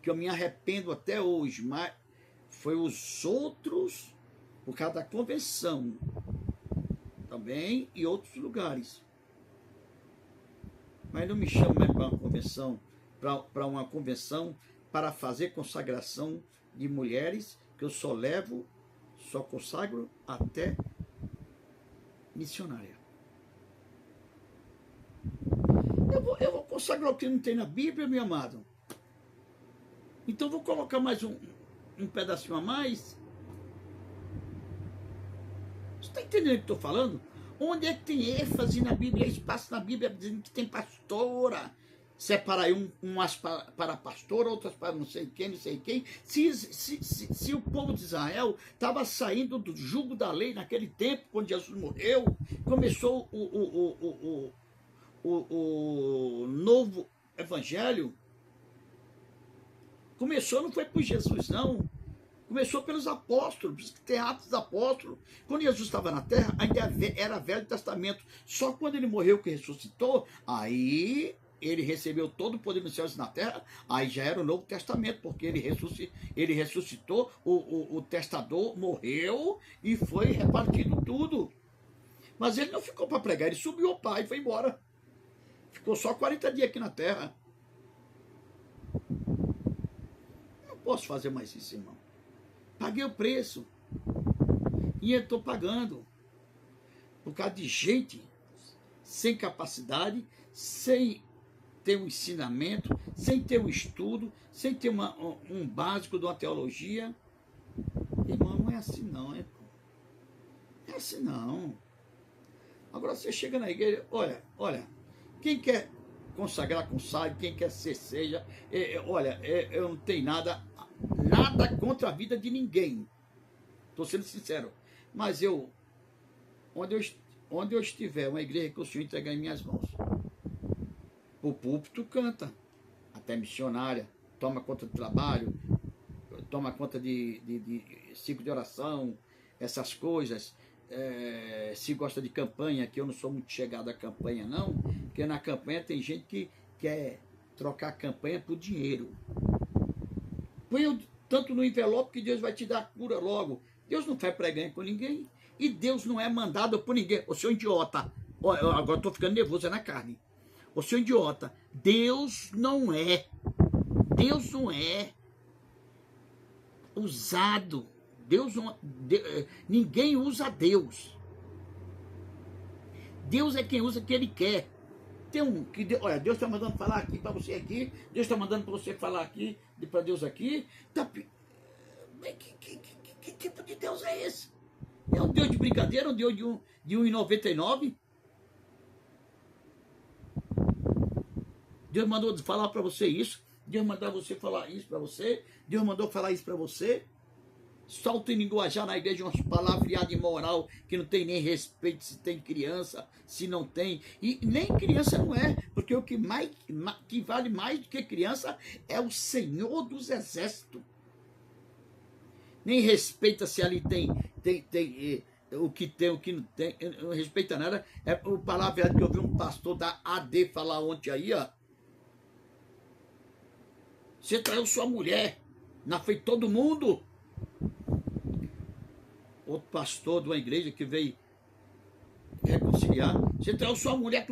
que eu me arrependo até hoje, mas Foi os outros, por causa da convenção, também, e outros lugares. Mas não me chama mais para uma convenção, para fazer consagração de mulheres, que eu só consagro até missionária. Eu vou consagrar o que não tem na Bíblia, meu amado. Então vou colocar mais um pedacinho a mais. Você está entendendo o que eu estou falando? Onde é que tem ênfase na Bíblia, espaço na Bíblia, dizendo que tem pastora? Separa aí umas para pastora, outras para não sei quem. Se o povo de Israel estava saindo do jugo da lei naquele tempo, quando Jesus morreu, começou o novo evangelho. Começou, não foi por Jesus, não. Começou pelos apóstolos, que tem Atos dos Apóstolos. Quando Jesus estava na terra, ainda era Velho Testamento. Só quando ele morreu, que ressuscitou, aí ele recebeu todo o poder dos céus e na terra, aí já era o Novo Testamento, porque ele ressuscitou, o testador morreu e foi repartido tudo. Mas ele não ficou para pregar, ele subiu ao Pai e foi embora. Ficou só 40 dias aqui na terra. Não posso fazer mais isso, irmão. Paguei o preço. E eu estou pagando. Por causa de gente sem capacidade, sem ter um ensinamento, sem ter um estudo, sem ter um básico de uma teologia. Irmão, não é assim não, não é assim não. Agora você chega na igreja, olha, quem quer consagrar, consagre, quem quer ser, seja. Eu não tenho nada contra a vida de ninguém. Estou sendo sincero. Mas onde eu estiver, uma igreja que o Senhor entregar em minhas mãos, o púlpito canta, até missionária, toma conta do trabalho, toma conta de ciclo de oração, essas coisas. Se gosta de campanha, que eu não sou muito chegado à campanha, não, porque na campanha tem gente que quer trocar a campanha por dinheiro. Põe tanto no envelope que Deus vai te dar a cura logo. Deus não faz preganha com ninguém. E Deus não é mandado por ninguém. Ô, seu idiota, agora estou ficando nervoso, é na carne. Ô, seu idiota, Deus não é usado. Ninguém usa Deus. Deus é quem usa o que Ele quer. Olha, Deus está mandando falar aqui para você aqui, Deus está mandando para você falar aqui, para Deus aqui. Que tipo de Deus é esse? É um Deus de brincadeira, um Deus de 1,99? Deus mandou falar para você isso, Deus mandou você falar isso para você, Deus mandou falar isso para você. Solta em linguajar na igreja umas palavreadas imoral que não tem nem respeito se tem criança, se não tem. E nem criança não é, porque o que vale mais do que criança é o Senhor dos Exércitos. Nem respeita se ali tem o que tem, o que não tem, não respeita nada. É o palavreado que eu vi um pastor da AD falar ontem aí, ó. Você traiu sua mulher na frente de todo mundo. Outro pastor de uma igreja que veio reconciliar. Você traiu sua mulher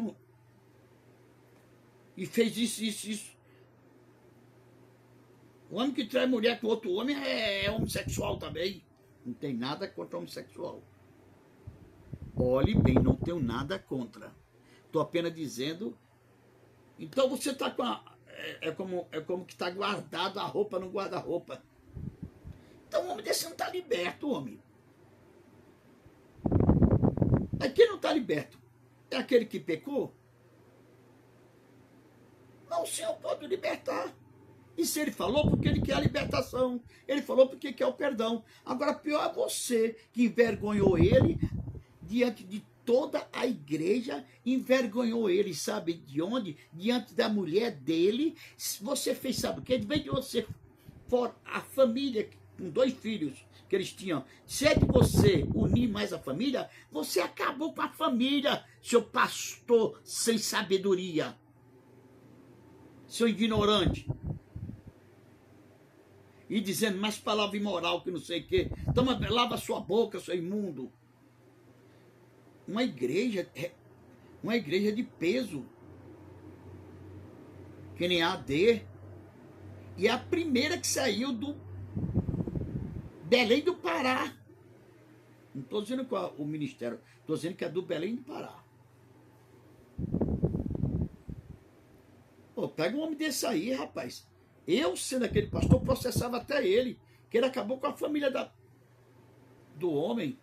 e fez isso. O homem que trai mulher com outro homem é homossexual também. Não tem nada contra homossexual. Olhe bem, não tenho nada contra. Estou apenas dizendo. Então você está com é como que está guardado a roupa no guarda-roupa. Então o homem desse não está liberto, homem. Mas quem não está liberto? É aquele que pecou? Não, o Senhor pode libertar. E se ele falou, porque ele quer a libertação. Ele falou porque quer o perdão. Agora, pior é você que envergonhou ele diante de toda a igreja. Envergonhou ele, sabe de onde? Diante da mulher dele. Você fez, sabe o quê? De vez de você for a família com 2 filhos que eles tinham, se é de você unir mais a família, você acabou com a família, seu pastor sem sabedoria, seu ignorante. e dizendo mais palavra imoral que não sei o quê. Toma, lava sua boca, seu imundo. Uma igreja de peso, que nem a AD, e é a primeira que saiu do Belém do Pará. Não estou dizendo qual é o ministério, estou dizendo que é do Belém do Pará. Pô, pega um homem desse aí, rapaz. Eu, sendo aquele pastor, processava até ele, que ele acabou com a família do homem.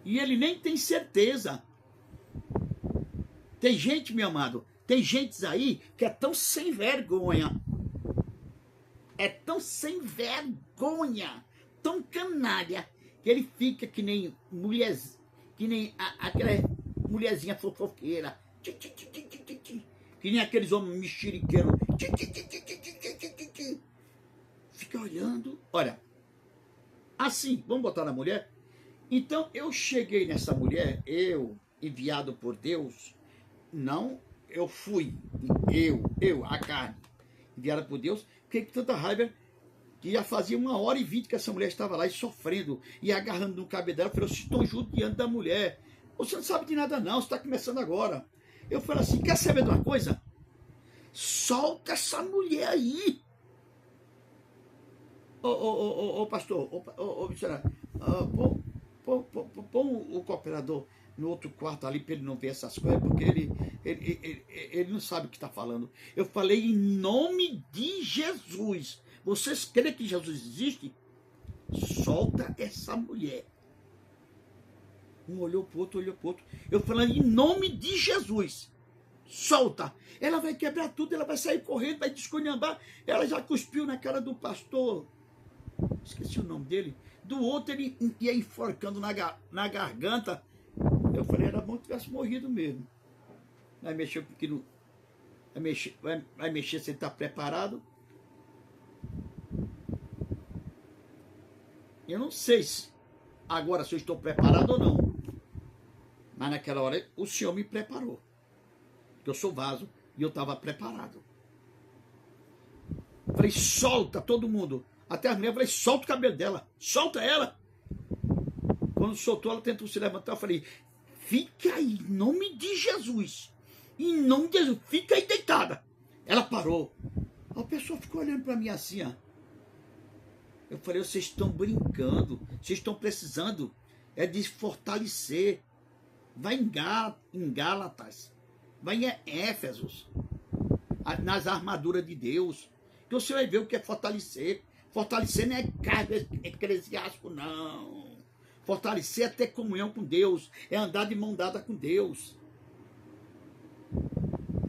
E ele nem tem certeza. Tem gente, meu amado, tem gente aí que é tão sem vergonha. É tão sem vergonha, tão canalha, que ele fica que nem mulher, que nem aquela mulherzinha fofoqueira. Que nem aqueles homens mexeriqueiros. Fica olhando. Olha, assim, vamos botar na mulher? Então, eu cheguei nessa mulher, eu, enviado por Deus, não, eu fui, a carne, enviada por Deus, fiquei com tanta raiva que já fazia 1h20 que essa mulher estava lá e sofrendo, e agarrando no cabelo dela. Eu falei, vocês estão juntos diante da mulher. Você não sabe de nada não, você está começando agora. Eu falei assim, quer saber de uma coisa? Solta essa mulher aí. Ô pastor, ô missionário, põe o cooperador no outro quarto ali para ele não ver essas coisas, porque ele não sabe o que está falando. Eu falei em nome de Jesus. Vocês creem que Jesus existe? Solta essa mulher. Um olhou para o outro, olhou para o outro. Eu falando em nome de Jesus. Solta. Ela vai quebrar tudo, ela vai sair correndo, vai desconhambar. Ela já cuspiu na cara do pastor. Esqueci o nome dele. Do outro ele ia enforcando na garganta. Eu falei, era bom que tivesse morrido mesmo. Vai mexer porque não. Vai mexer se ele está preparado. Eu não sei se agora se eu estou preparado ou não. Mas naquela hora o Senhor me preparou. Porque eu sou vaso e eu estava preparado. Falei, solta todo mundo. Até a mulher, eu falei, solta o cabelo dela. Solta ela. Quando soltou, ela tentou se levantar. Eu falei, fica aí, em nome de Jesus. Em nome de Jesus, fica aí deitada. Ela parou. A pessoa ficou olhando para mim assim, ó. Eu falei, vocês estão brincando, vocês estão precisando de fortalecer. Vai em Gálatas, vai em Éfesos, nas armaduras de Deus, que você vai ver o que é fortalecer. Fortalecer não é cargo eclesiástico, não. Fortalecer é ter comunhão com Deus, é andar de mão dada com Deus.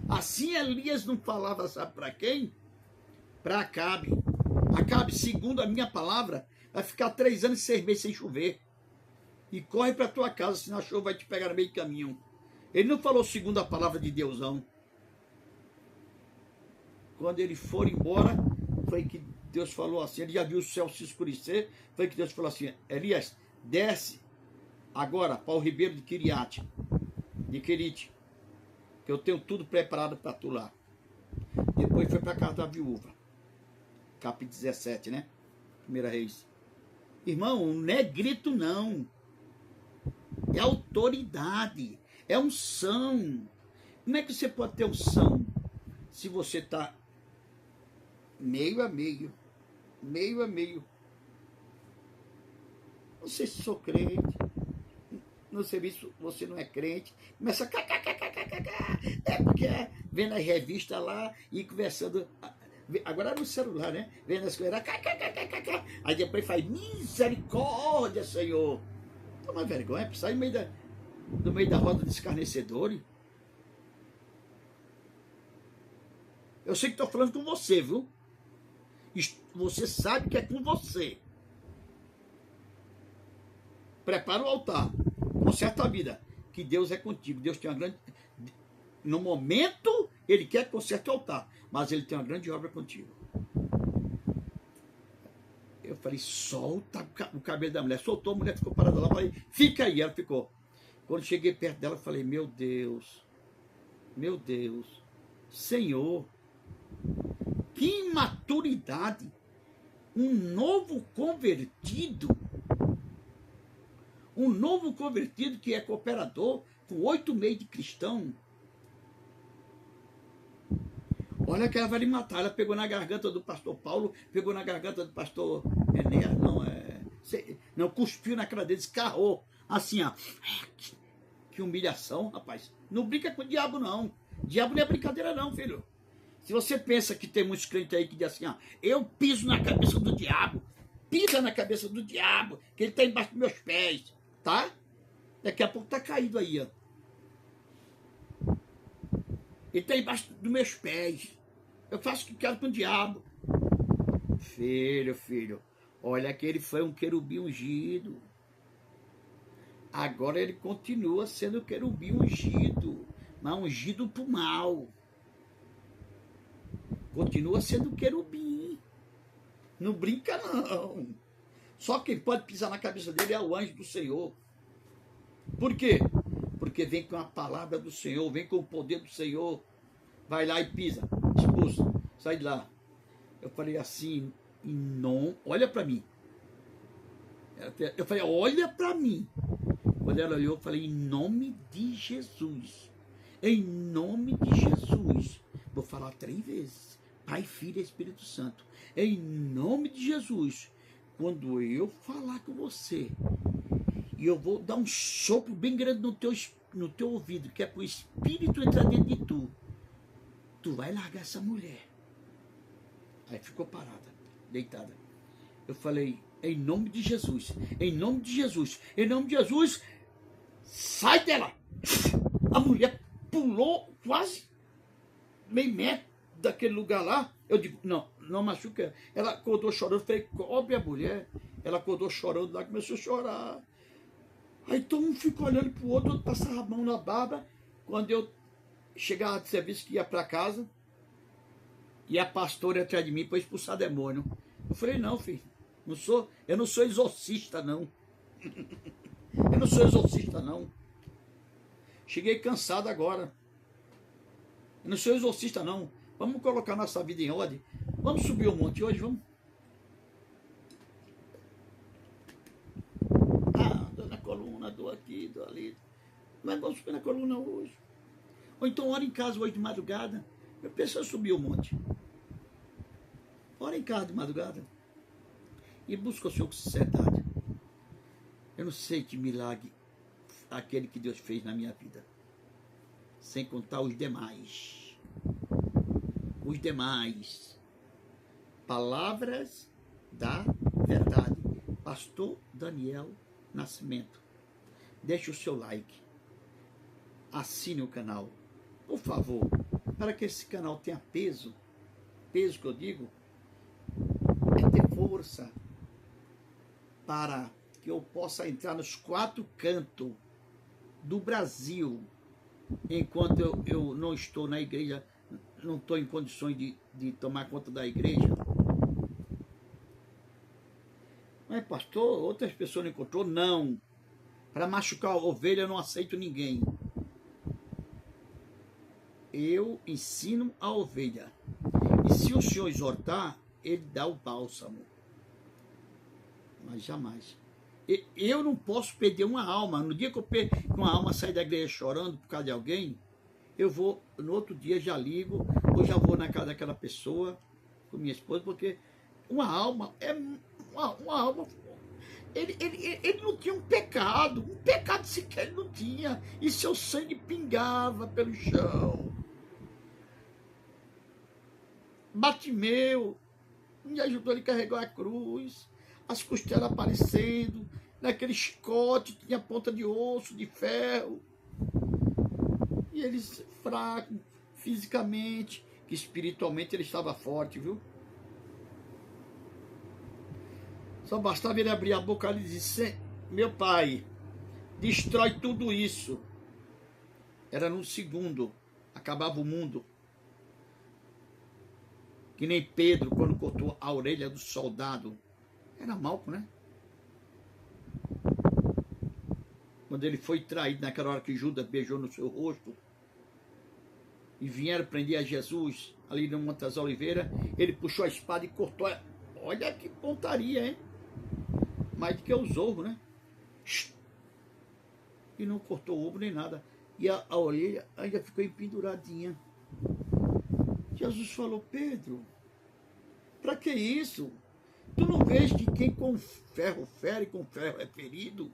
Assim Elias não falava, sabe para quem? Para Acabe. Acabe, segundo a minha palavra, vai ficar 3 anos e 6 meses sem chover. E corre para tua casa, senão a chuva vai te pegar no meio do caminho. Ele não falou segundo a palavra de Deus, não. Quando ele for embora, foi que Deus falou assim, ele já viu o céu se escurecer, foi que Deus falou assim, Elias, desce agora para o ribeiro de Querite, que eu tenho tudo preparado para tu lá. Depois foi para a casa da viúva. Capítulo 17, né? 1 Reis. Irmão, não é grito, não. É autoridade. É unção. Como é que você pode ter unção se você está meio a meio? Meio a meio. Não sei se sou crente. No serviço você não é crente. Começa a é porque vendo as revistas lá e conversando. Agora no celular, né? Vendo as coisas. Aí depois faz misericórdia, Senhor. Toma vergonha, para sair do meio da roda de escarnecedores. Eu sei que estou falando com você, viu? Você sabe que é com você. Prepara o altar. Conserta a vida. Que Deus é contigo. Deus tem uma grande... No momento, Ele quer que conserte o altar. Mas Ele tem uma grande obra contigo. Eu falei, solta o cabelo da mulher. Soltou, a mulher ficou parada lá. Eu falei, fica aí. Ela ficou. Quando cheguei perto dela, eu falei, meu Deus, Senhor, que imaturidade. um novo convertido que é cooperador com 8 meses de cristão. Olha que ela vai lhe matar. Ela pegou na garganta do pastor Paulo, pegou na garganta do pastor Enéas, não, cuspiu na cara dele, escarrou, assim, ó. Que humilhação, rapaz. Não brinca com o diabo, não. Diabo não é brincadeira, não, filho. Se você pensa que tem muitos crentes aí que dizem assim, ó, eu piso na cabeça do diabo, pisa na cabeça do diabo, que ele está embaixo dos meus pés, tá? Daqui a pouco tá caído aí, ó. Ele está embaixo dos meus pés. Eu faço o que quero com o diabo. Filho, olha que ele foi um querubim ungido. Agora ele continua sendo querubim ungido, mas ungido pro mal. Continua sendo querubim. Não brinca, não. Só quem pode pisar na cabeça dele é o anjo do Senhor. Por quê? Porque vem com a palavra do Senhor, vem com o poder do Senhor. Vai lá e pisa, expulsa, sai de lá. Eu falei assim, olha para mim. Eu falei, olha para mim. Quando ela olhou, eu falei, em nome de Jesus. Em nome de Jesus. Vou falar 3 vezes. Pai, Filho e Espírito Santo. Em nome de Jesus. Quando eu falar com você, e eu vou dar um sopro bem grande no teu ouvido, que é para o Espírito entrar dentro de tu vai largar essa mulher. Aí ficou parada, deitada. Eu falei, em nome de Jesus, em nome de Jesus, em nome de Jesus, sai dela. A mulher pulou quase meio metro daquele lugar lá. Eu digo, não machuca. Ela acordou chorando, eu falei, cobre a mulher. Ela acordou chorando lá, começou a chorar. Aí todo mundo ficou olhando pro outro passava a mão na barba. Quando eu chegava de serviço que ia para casa, e a pastora atrás de mim para expulsar demônio. Eu falei, não, filho, eu não sou exorcista, não. Eu não sou exorcista, não. Cheguei cansado agora. Eu não sou exorcista, não. Vamos colocar nossa vida em ordem. Vamos subir o monte hoje, vamos? Dor na coluna, dor aqui, dor ali. Mas vamos subir na coluna hoje. Ou então ora em casa hoje de madrugada. Eu penso em subir o monte. Ora em casa de madrugada. E busca o Senhor com sinceridade. Eu não sei que milagre aquele que Deus fez na minha vida. Sem contar os demais. Os demais. Palavras da verdade. Pastor Daniel Nascimento. Deixe o seu like. Assine o canal. Por favor, para que esse canal tenha peso que eu digo, é ter força para que eu possa entrar nos 4 cantos do Brasil, enquanto eu não estou na igreja, não estou em condições de tomar conta da igreja. Mas pastor, outras pessoas não encontrou? Não. Para machucar a ovelha eu não aceito ninguém. Eu ensino a ovelha. E se o Senhor exortar, ele dá o bálsamo. Mas jamais. Eu não posso perder uma alma. No dia que uma alma sair da igreja chorando por causa de alguém, eu vou, no outro dia já ligo, ou já vou na casa daquela pessoa, com minha esposa, porque uma alma é uma alma. Ele não tinha um pecado sequer ele não tinha, e seu sangue pingava pelo chão. Batimeu me ajudou, ele carregou a cruz, as costelas aparecendo, naquele chicote tinha ponta de osso, de ferro, e ele fraco fisicamente, que espiritualmente ele estava forte, viu? Só bastava ele abrir a boca e dizer, meu pai, destrói tudo isso. Era num segundo, acabava o mundo. Que nem Pedro, quando cortou a orelha do soldado. Era Malco, né? Quando ele foi traído, naquela hora que Judas beijou no seu rosto, e vieram prender a Jesus, ali no Monte das Oliveiras, ele puxou a espada e cortou Olha que pontaria, hein? Mais do que o zorro, né? E não cortou o ombro nem nada. E a orelha ainda ficou empenduradinha. Jesus falou: Pedro, para que isso? Tu não vês que quem com ferro fere, com ferro é ferido?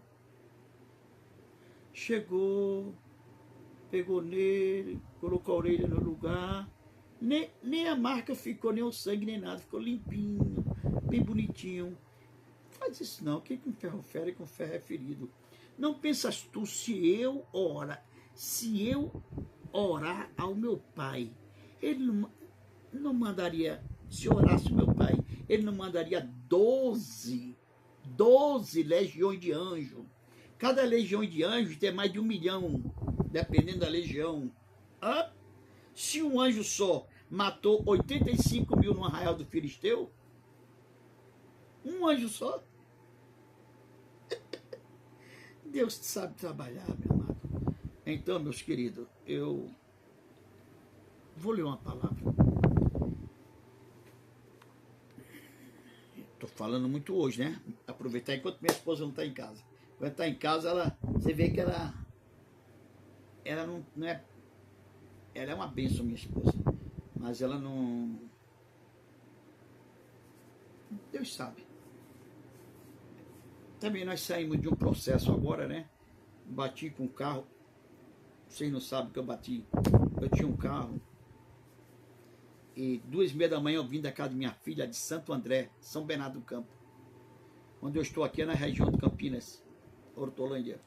Chegou, pegou nele, colocou a orelha no lugar. Nem a marca ficou, nem o sangue, nem nada. Ficou limpinho, bem bonitinho. Faz isso não, quem com ferro fere, com ferro é ferido. Não pensas tu, se eu orar ao meu pai, ele não mandaria, se orasse meu pai, ele não mandaria 12 legiões de anjos. Cada legião de anjos tem mais de 1 milhão, dependendo da legião. Se um anjo só matou 85 mil no arraial do Filisteu, um anjo só. Deus sabe trabalhar, meu amado. Então, meus queridos, eu vou ler uma palavra. Estou falando muito hoje, né? Aproveitar enquanto minha esposa não está em casa. Quando está em casa, você vê que ela não é... Ela é uma bênção, minha esposa. Mas ela não... Deus sabe. Também nós saímos de um processo agora, né? Bati com o carro. Vocês não sabem que eu bati. Eu tinha um carro. E 2h30 da manhã eu vim da casa de minha filha de Santo André, São Bernardo do Campo. Onde eu estou aqui é na região de Campinas, Hortolândia.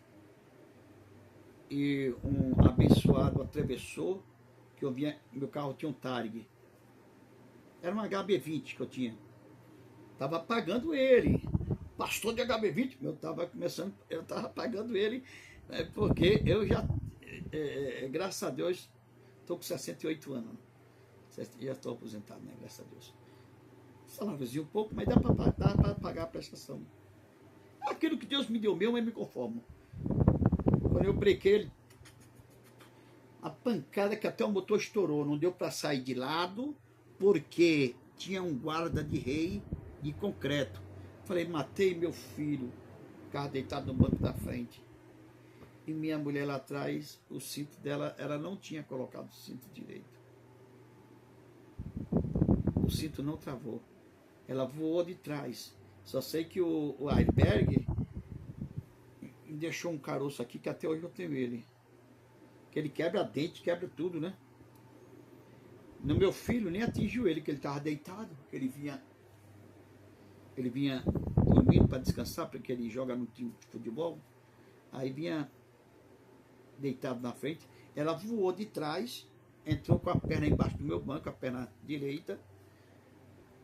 E um abençoado atravessou, que eu vinha, meu carro tinha um Targ. Era um HB20 que eu tinha. Estava pagando ele. Pastor de HB20, eu estava pagando ele, porque eu já, graças a Deus, estou com 68 anos. Já estou aposentado, né? Graças a Deus. Saláriozinho um pouco, mas dá para pagar a prestação. Aquilo que Deus me deu mesmo, eu me conformo. Quando eu brequei ele, a pancada que até o motor estourou, não deu para sair de lado, porque tinha um guarda de rei de concreto. Falei, matei meu filho, ficava deitado no banco da frente. E minha mulher lá atrás, o cinto dela, ela não tinha colocado o cinto direito. O cinto não travou. Ela voou de trás. Só sei que o airbag me deixou um caroço aqui, que até hoje eu tenho ele. Que ele quebra dente, quebra tudo, né? No meu filho nem atingiu ele, que ele estava deitado. Ele vinha dormindo para descansar, porque ele joga no time de futebol. Aí vinha deitado na frente. Ela voou de trás, entrou com a perna embaixo do meu banco, a perna direita,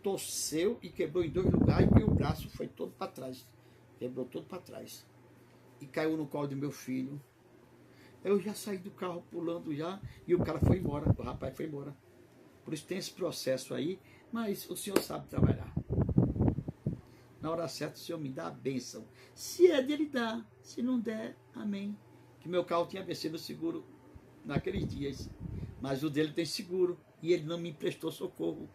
torceu e quebrou em 2 lugares, e o braço foi todo para trás. Quebrou todo para trás. E caiu no colo do meu filho. Eu já saí do carro pulando já, e o cara foi embora, o rapaz foi embora. Por isso tem esse processo aí, mas o Senhor sabe trabalhar. Na hora certa o Senhor me dá a bênção. Se é dele, dá. Se não der, amém. Que meu carro tinha vencido o seguro naqueles dias. Mas o dele tem seguro. E ele não me emprestou socorro.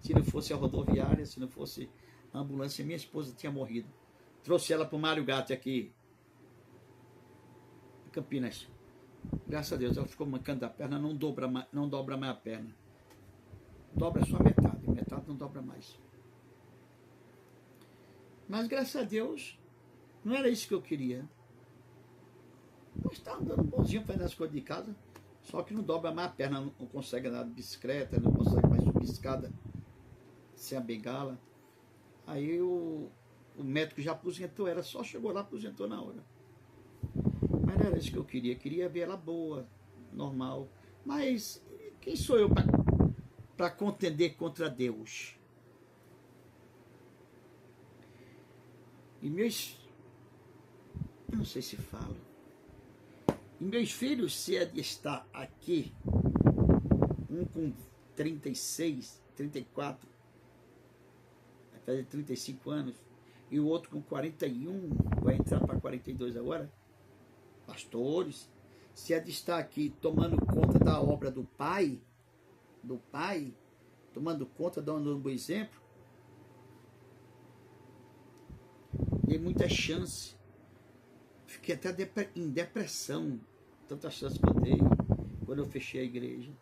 Se não fosse a rodoviária, se não fosse a ambulância, minha esposa tinha morrido. Trouxe ela para o Mário Gatti aqui, em Campinas. Graças a Deus, ela ficou mancando da perna, não dobra mais a perna. Dobra só metade. Metade não dobra mais. Mas graças a Deus, não era isso que eu queria. Eu estava andando bonzinho, fazendo as coisas de casa, só que não dobra mais a perna, não consegue andar de bicicleta, não consegue mais subir escada sem a bengala. Aí o médico já aposentou, ela só chegou lá, aposentou na hora. Mas não era isso que eu queria ver ela boa, normal. Mas quem sou eu para contender contra Deus? E meus... Eu não sei se falo. E meus filhos, se é de estar aqui, um com 36, 34, vai fazer 35 anos, e o outro com 41, vai entrar para 42 agora, pastores, se é de estar aqui tomando conta da obra do pai, tomando conta, dando um bom exemplo, dei muita chance. Fiquei até em depressão. Tanta chance que eu dei quando eu fechei a igreja.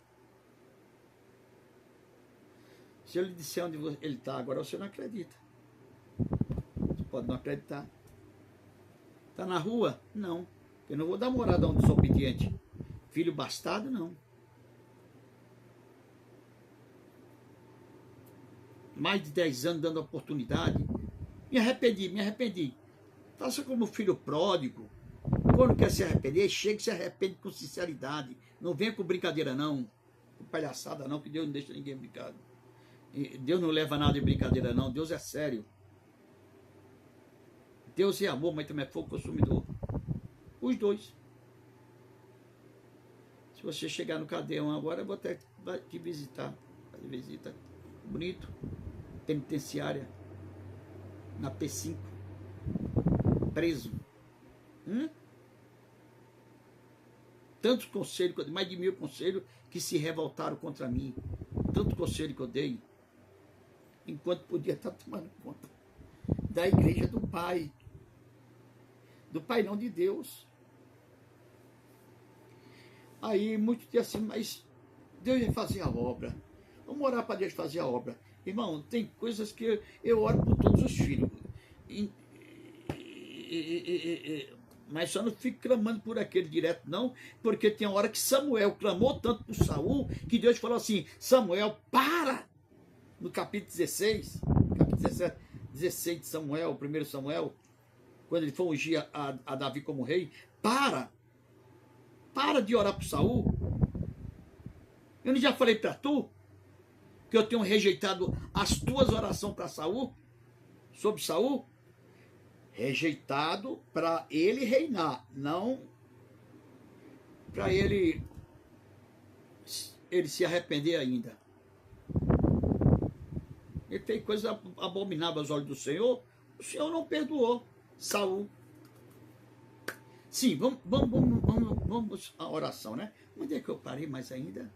Se eu lhe disser onde ele está agora, você não acredita. Você pode não acreditar. Está na rua? Não. Eu não vou dar morada onde sou obediente. Filho bastardo, não. Mais de 10 anos dando oportunidade. Me arrependi. Faça como filho pródigo. Quando quer se arrepender, chega e se arrepende com sinceridade. Não venha com brincadeira, não. Com palhaçada, não, que Deus não deixa ninguém brincar. Deus não leva nada de brincadeira, não. Deus é sério. Deus é amor, mas também é fogo consumidor. Os dois. Se você chegar no Cadeão agora, eu vou até te visitar. Fazer visita. Bonito. Penitenciária. Na P5. Preso. Tantos conselhos, mais de 1000 conselhos que se revoltaram contra mim. Tanto conselho que eu dei. Enquanto podia estar tomando conta da igreja do Pai. Do Pai, não de Deus. Aí, muitos dizem assim, mas Deus ia fazer a obra. Vamos orar para Deus fazer a obra. Irmão, tem coisas que eu oro por todos os filhos. Mas só não fico clamando por aquele direto, não, porque tem uma hora que Samuel clamou tanto por Saul, que Deus falou assim, Samuel, para! No capítulo 16, capítulo 17, 16 de Samuel, 1 Samuel, quando ele foi ungir a Davi como rei, para de orar por Saul. Eu não já falei para tu que eu tenho rejeitado as tuas orações para Saul, sobre Saul? Rejeitado para ele reinar, não para ele se arrepender ainda. Ele fez coisa abominável aos olhos do Senhor, o Senhor não perdoou Saul. Sim, vamos à oração, né? Onde é que eu parei mais ainda?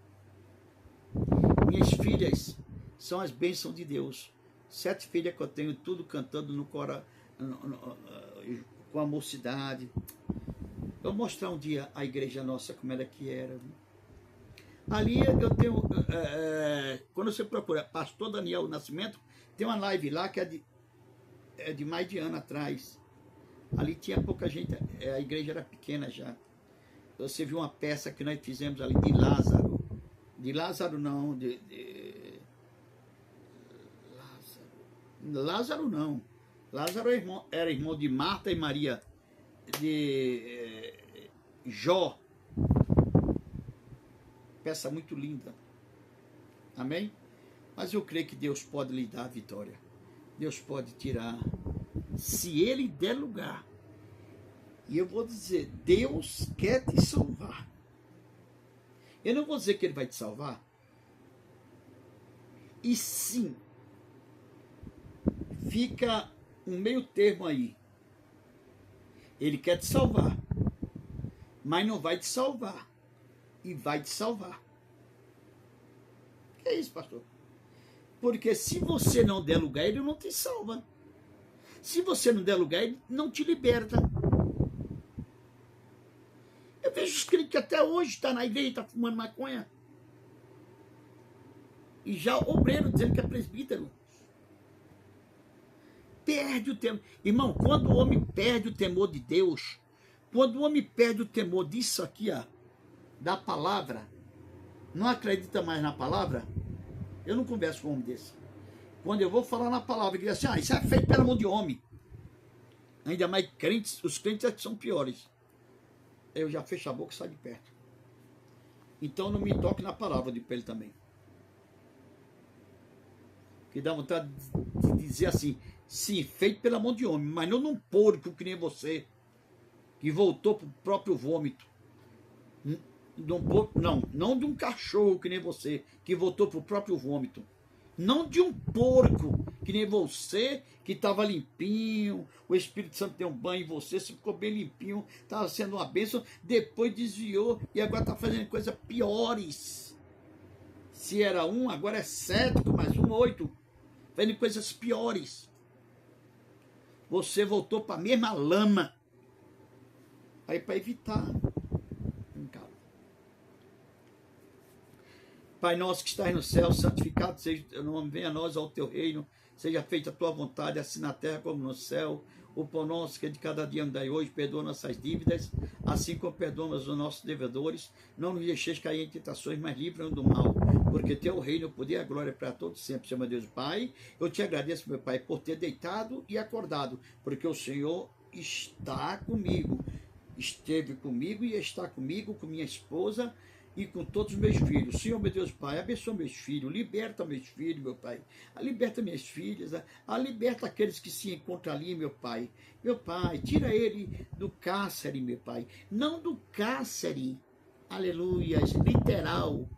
Minhas filhas são as bênçãos de Deus. 7 filhas que eu tenho, tudo cantando no coração, com a mocidade. Eu vou mostrar um dia a igreja nossa como era que era. Ali eu tenho, quando você procura Pastor Daniel Nascimento, tem uma live lá que é de mais de ano atrás. Ali tinha pouca gente, a igreja era pequena já. Você viu uma peça que nós fizemos ali de Lázaro. De Lázaro não, Lázaro não. Lázaro era irmão de Marta e Maria, de Jó. Peça muito linda. Amém? Mas eu creio que Deus pode lhe dar a vitória. Deus pode tirar, se Ele der lugar. E eu vou dizer, Deus quer te salvar. Eu não vou dizer que Ele vai te salvar. E sim, fica um meio termo aí. Ele quer te salvar, mas não vai te salvar. E vai te salvar. Que é isso, pastor? Porque se você não der lugar, ele não te salva. Se você não der lugar, ele não te liberta. Eu vejo os crentes que até hoje está na igreja e está fumando maconha. E já obreiro dizendo que é presbítero. Perde o temor. Irmão, quando o homem perde o temor de Deus, quando o homem perde o temor disso aqui, ó, da palavra, não acredita mais na palavra, eu não converso com um homem desse. Quando eu vou falar na palavra, que diz assim, isso é feito pela mão de homem. Ainda mais crentes, os crentes é que são piores. Eu já fecho a boca e saio de perto. Então não me toque na palavra de ele também. Que dá vontade de dizer assim, sim, feito pela mão de homem, mas não num porco que nem você, que voltou para o próprio vômito. Não de um cachorro que nem você, que voltou para o próprio vômito. Não de um porco que nem você, que estava limpinho, o Espírito Santo deu um banho em você, você ficou bem limpinho, estava sendo uma bênção, depois desviou e agora está fazendo coisas piores. Se era 1, agora é 7, mais 1, 8. Fazendo coisas piores. você voltou para a mesma lama. Aí para evitar um calo. Pai nosso que estás no céu, santificado seja o teu nome, venha a nós ao teu reino, seja feita a tua vontade, assim na terra como no céu. O pão nosso que é de cada dia nos dai hoje, perdoa nossas dívidas, assim como perdoamos os nossos devedores. Não nos deixeis cair em tentações, mas livra-nos do mal, porque teu reino, o poder e a glória para todos sempre. Senhor, meu Deus Pai, eu te agradeço, meu Pai, por ter deitado e acordado, porque o Senhor está comigo, esteve comigo e está comigo, com minha esposa e com todos os meus filhos. Senhor, meu Deus Pai, abençoa meus filhos, liberta meus filhos, meu Pai, liberta minhas filhas, liberta aqueles que se encontram ali, meu Pai, tira ele do cárcere, meu Pai, não do cárcere, aleluias, literal,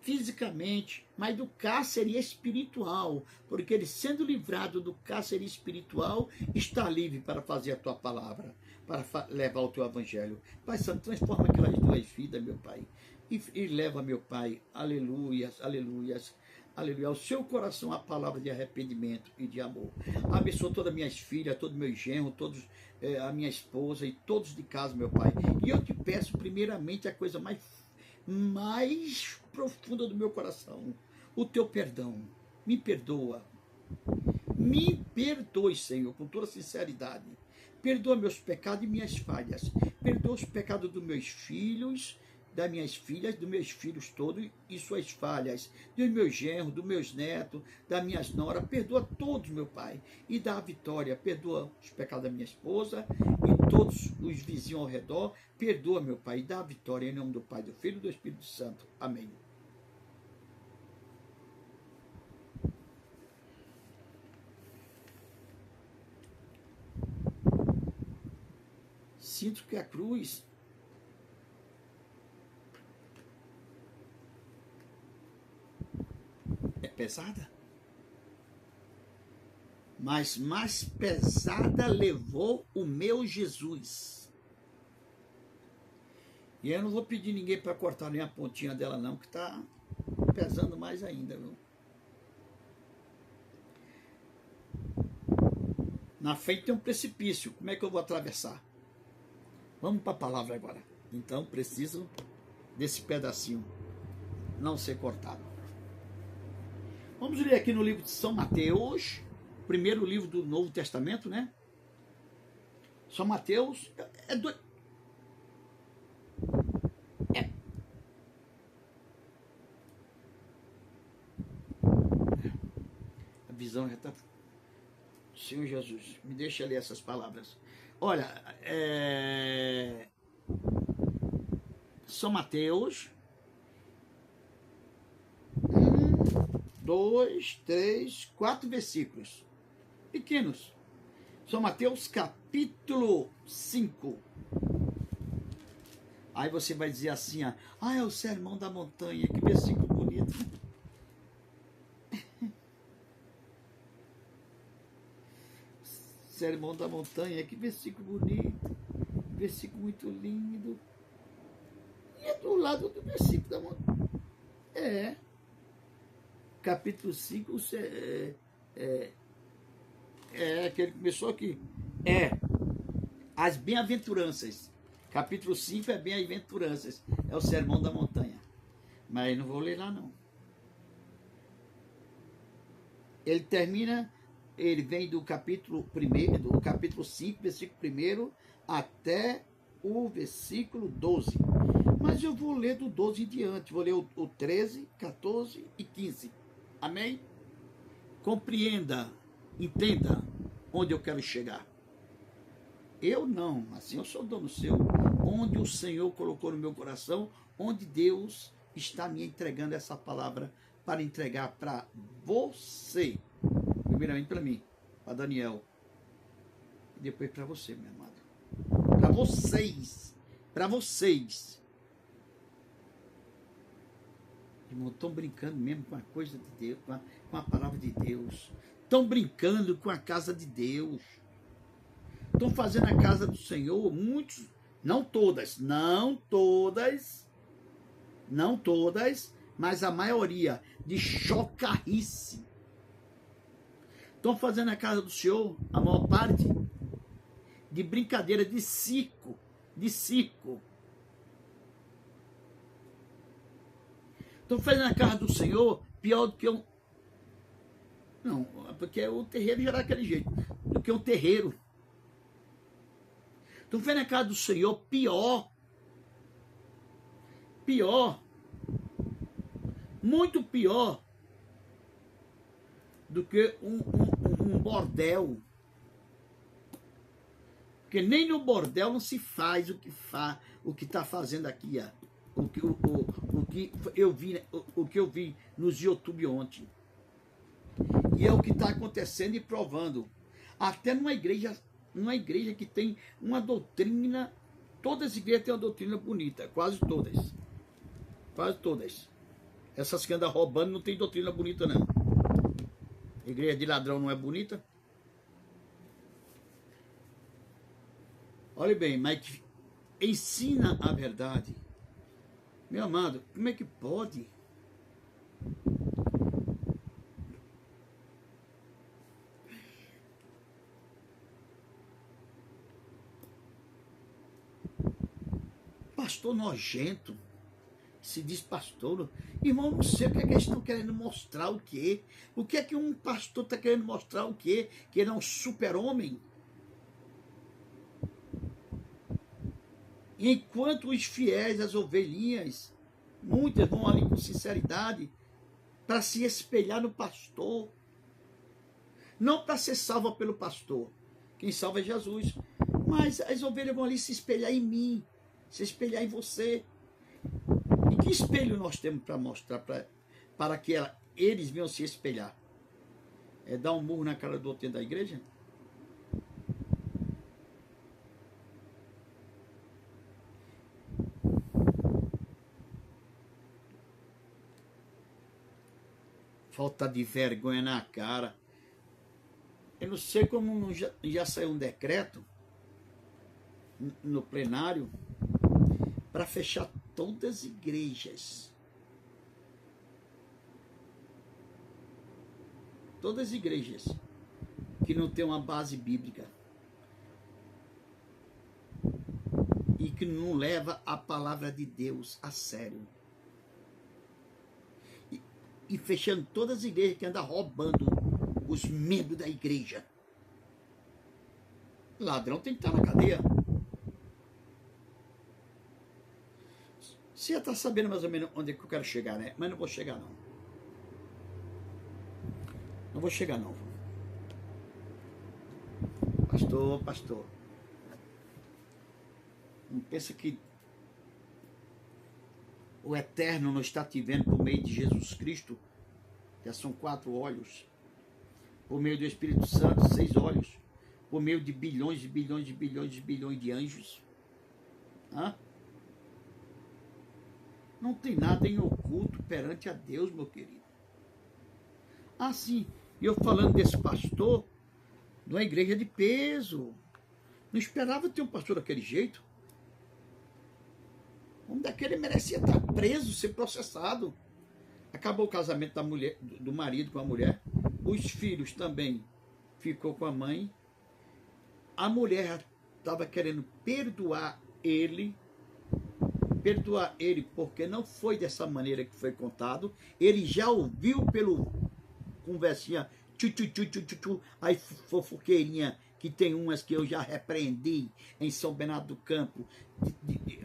fisicamente, mas do cárcere espiritual, porque ele, sendo livrado do cárcere espiritual, está livre para fazer a tua palavra, para levar o teu evangelho. Pai Santo, transforma aquelas duas vidas, meu Pai, e leva, meu Pai, aleluias, aleluias, aleluia, ao seu coração a palavra de arrependimento e de amor. Abençoa todas as minhas filhas, todos meus genros, todos a minha esposa e todos de casa, meu Pai. E eu te peço, primeiramente, a coisa mais profunda do meu coração, o teu perdão. Me perdoa. Me perdoe, Senhor, com toda sinceridade. Perdoa meus pecados e minhas falhas. Perdoa os pecados dos meus filhos, das minhas filhas, dos meus filhos todos e suas falhas, dos meus genros, dos meus netos, das minhas noras. Perdoa todos, meu Pai, e dá a vitória. Perdoa os pecados da minha esposa e todos os vizinhos ao redor. Perdoa, meu Pai, e dá a vitória em nome do Pai, do Filho e do Espírito Santo. Amém. Sinto que a cruz é pesada, mas mais pesada levou o meu Jesus. E eu não vou pedir ninguém para cortar nem a pontinha dela não, que está pesando mais ainda, viu? Na frente tem um precipício, como é que eu vou atravessar? Vamos para a palavra agora. Então preciso desse pedacinho não ser cortado. Vamos ler aqui no livro de São Mateus, primeiro livro do Novo Testamento, né? São Mateus A visão já está... Senhor Jesus, me deixa ler essas palavras. Olha, São Mateus 1, 2, 3, 4 versículos pequenos. São Mateus capítulo 5. Aí você vai dizer assim, é o Sermão da Montanha, que versículo bonito. Sermão da Montanha, que versículo bonito, versículo muito lindo. E é do lado do versículo da montanha. Capítulo 5, aquele que começou aqui. As bem-aventuranças. Capítulo 5 é bem-aventuranças. É o Sermão da Montanha. Mas não vou ler lá, não. Ele termina... Ele vem do capítulo 1, do capítulo 5, versículo 1 até o versículo 12. Mas eu vou ler do 12 em diante. Vou ler o 13, 14 e 15. Amém? Compreenda, entenda onde eu quero chegar. Eu não, assim eu sou dono seu. Onde o Senhor colocou no meu coração, onde Deus está me entregando essa palavra para entregar para você. Primeiramente para mim, para Daniel, e depois para você, meu amado. Para vocês. Irmão, estão brincando mesmo com a coisa de Deus, com a palavra de Deus. Estão brincando com a casa de Deus. Estão fazendo a casa do Senhor, muitos, não todas, mas a maioria, de chocarrice. Estão fazendo a casa do Senhor, a maior parte, de brincadeira, de circo. De circo. Estão fazendo a casa do Senhor pior do que um... Não, porque o terreiro já era daquele jeito. Do que um terreiro. Estão fazendo a casa do Senhor pior. Pior. Muito pior do que um bordel. Porque nem no bordel não se faz o que está fazendo aqui, ó. O que eu vi nos YouTube ontem. E é o que está acontecendo e provando. Até numa igreja que tem uma doutrina, todas as igrejas têm uma doutrina bonita, quase todas. Quase todas. Essas que andam roubando não tem doutrina bonita, não. Igreja de ladrão não é bonita? Olha bem, mas ensina a verdade. Meu amado, como é que pode? Pastor nojento. Se diz pastor. Irmão, não sei o que é que eles estão querendo mostrar o quê? O que é que um pastor está querendo mostrar o quê? Que ele é um super-homem? Enquanto os fiéis, as ovelhinhas, muitas vão ali com sinceridade para se espelhar no pastor. Não para ser salva pelo pastor. Quem salva é Jesus. Mas as ovelhas vão ali se espelhar em mim, se espelhar em você. E que espelho nós temos para mostrar para que eles venham se espelhar? É dar um murro na cara do outro dentro da igreja? Falta de vergonha na cara. Eu não sei como já saiu um decreto no plenário para fechar todas as igrejas. Todas as igrejas que não tem uma base bíblica e que não leva a palavra de Deus a sério. E fechando todas as igrejas que andam roubando os membros da igreja. Ladrão tem que estar na cadeia. Você já está sabendo mais ou menos onde é que eu quero chegar, né? Mas não vou chegar, não. Não vou chegar, não. Pastor. Não pensa que o Eterno não está te vendo por meio de Jesus Cristo? Já são 4 olhos. Por meio do Espírito Santo, 6 olhos. Por meio de bilhões e bilhões e bilhões e bilhões de anjos. Hã? Não tem nada em oculto perante a Deus, meu querido. Ah, sim. E eu falando desse pastor, de uma igreja de peso. Não esperava ter um pastor daquele jeito. Um daquele merecia estar preso, ser processado. Acabou o casamento da mulher, do marido com a mulher. Os filhos também ficou com a mãe. A mulher estava querendo perdoar ele porque não foi dessa maneira que foi contado. Ele já ouviu pelo conversinha, aí fofoqueirinha, que tem umas que eu já repreendi em São Bernardo do Campo.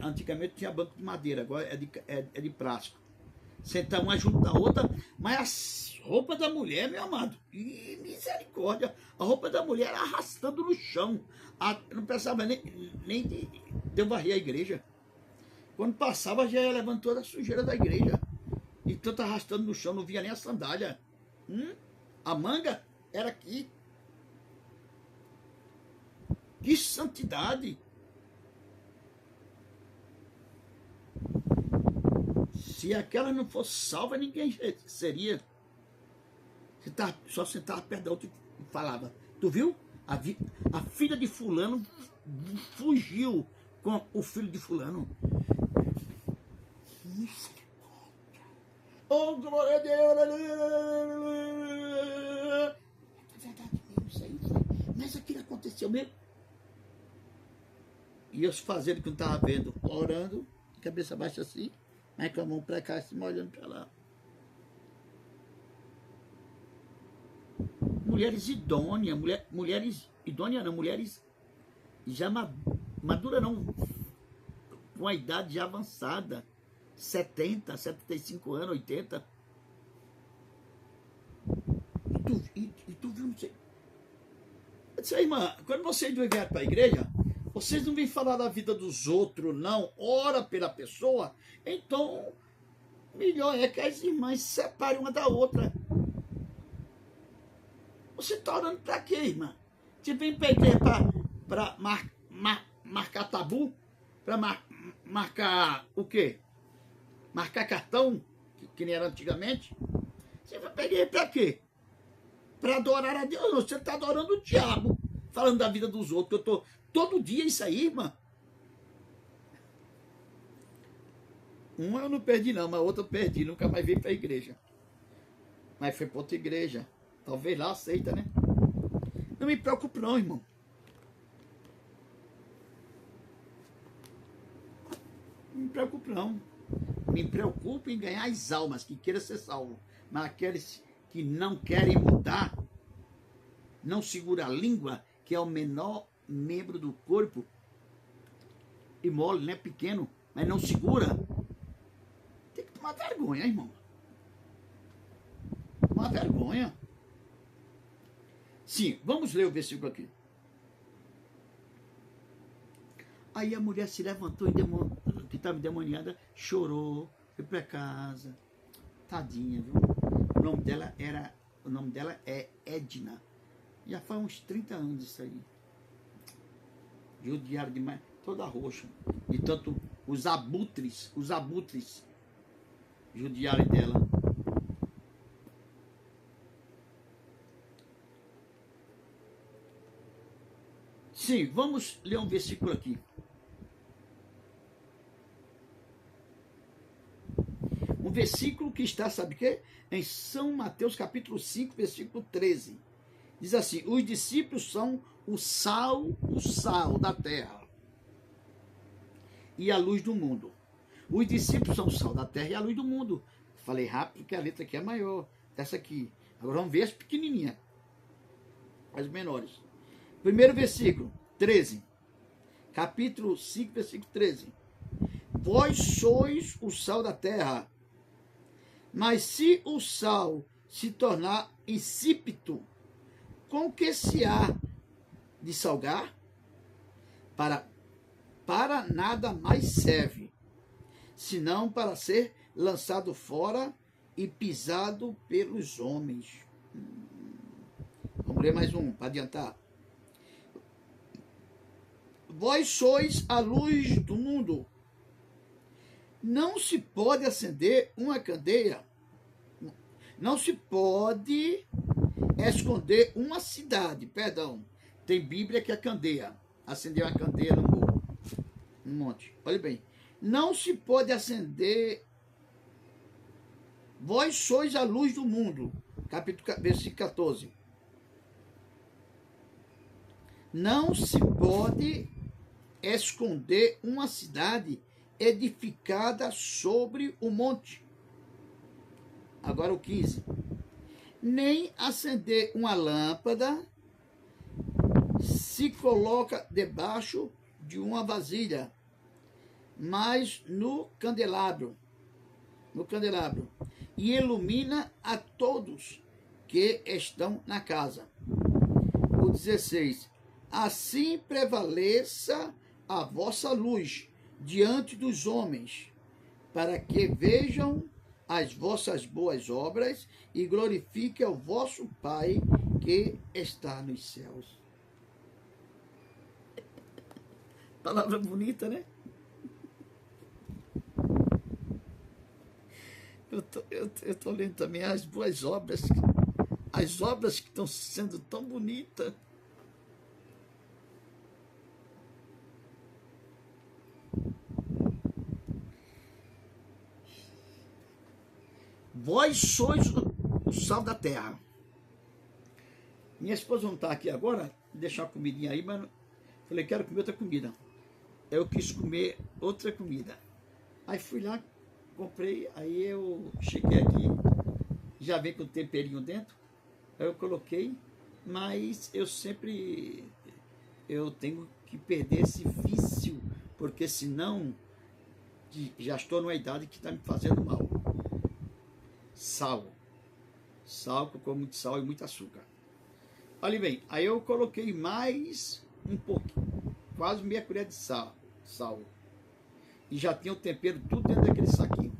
Antigamente tinha banco de madeira, agora é de plástico. Sentar uma junto da outra, mas as roupas da mulher, meu amado, e misericórdia, a roupa da mulher era arrastando no chão. Não precisava nem de eu varrer a igreja. Quando passava, já ia levando toda a sujeira da igreja. E tanto arrastando no chão, não via nem a sandália. A manga era aqui. Que santidade! Se aquela não fosse salva, ninguém seria. Só sentava perto da outra e falava. Tu viu? A filha de fulano fugiu com o filho de fulano. Oh, glória a Deus! aconteceu mesmo. E eu fazendo o que não estava vendo, orando, cabeça baixa assim, mas com a mão para cá, assim, olhando para lá. Mulheres idôneas, mulheres idôneas não, mulheres já maduras não, com a idade já avançada, 70, 75 anos, 80. E tu viu, não sei. Eu disse, irmã, quando vocês vêm para a igreja, vocês não vêm falar da vida dos outros, não. Ora pela pessoa. Então, melhor é que as irmãs se separem uma da outra. Você está orando para quê, irmã? Você vem para a igreja para marcar tabu? Para marcar o quê? Marcar cartão, que nem era antigamente? Você vai para a igreja para quê? Para adorar a Deus? Você está adorando o diabo, falando da vida dos outros. Eu tô todo dia isso aí, irmã. Uma eu não perdi não, mas a outra eu perdi. Nunca mais veio para a igreja. Mas foi para outra igreja. Talvez lá aceita, né? Não me preocupo não, irmão. Não me preocupo não. Me preocupo em ganhar as almas que queiram ser salvos. Mas aqueles que não querem mudar, não segura a língua, que é o menor membro do corpo, e mole, né? Pequeno, mas não segura. Tem que tomar vergonha, irmão. Tomar vergonha. Sim, vamos ler o versículo aqui. Aí a mulher se levantou, que estava endemoniada, chorou, foi para casa. Tadinha, viu? O nome dela é Edna. Já faz uns 30 anos isso aí. Judiaram demais, toda roxa. E tanto os abutres judiaram dela. Sim, vamos ler um versículo aqui. Um versículo que está, sabe o quê? Em São Mateus capítulo 5, versículo 13. Diz assim, os discípulos são o sal da terra e a luz do mundo. Os discípulos são o sal da terra e a luz do mundo. Falei rápido porque a letra aqui é maior. Essa aqui. Agora vamos ver as pequenininhas. As menores. Primeiro versículo, 13. Capítulo 5, versículo 13. Vós sois o sal da terra. Mas se o sal se tornar insípido, com que se há de salgar? Para nada mais serve, senão para ser lançado fora e pisado pelos homens. Vamos ler mais um, para adiantar. Vós sois a luz do mundo. Não se pode acender uma candeia. Não se pode esconder uma cidade. Perdão. Tem Bíblia que é candeia. Acender uma candeia no morro. No monte. Olha bem. Não se pode acender. Vós sois a luz do mundo. Versículo 14. Não se pode esconder uma cidade edificada sobre o monte. Agora o 15. Nem acender uma lâmpada se coloca debaixo de uma vasilha, mas no candelabro, e ilumina a todos que estão na casa. O 16. Assim prevaleça a vossa luz diante dos homens, para que vejam as vossas boas obras e glorifiquem ao vosso Pai que está nos céus. Palavra bonita, né? Eu tô lendo também as boas obras, as obras que estão sendo tão bonitas. Vós sois o sal da terra. Minha esposa não está aqui agora, deixar a comidinha aí, mas falei, quero comer outra comida. Eu quis comer outra comida. Aí fui lá, comprei, aí eu cheguei aqui, já vem com temperinho dentro, aí eu coloquei, mas eu tenho que perder esse vício, porque senão já estou numa idade que está me fazendo mal. Sal, que eu como muito sal e muito açúcar. Olha bem, aí eu coloquei mais um pouquinho, quase meia colher de sal. E já tinha o tempero tudo dentro daquele saquinho.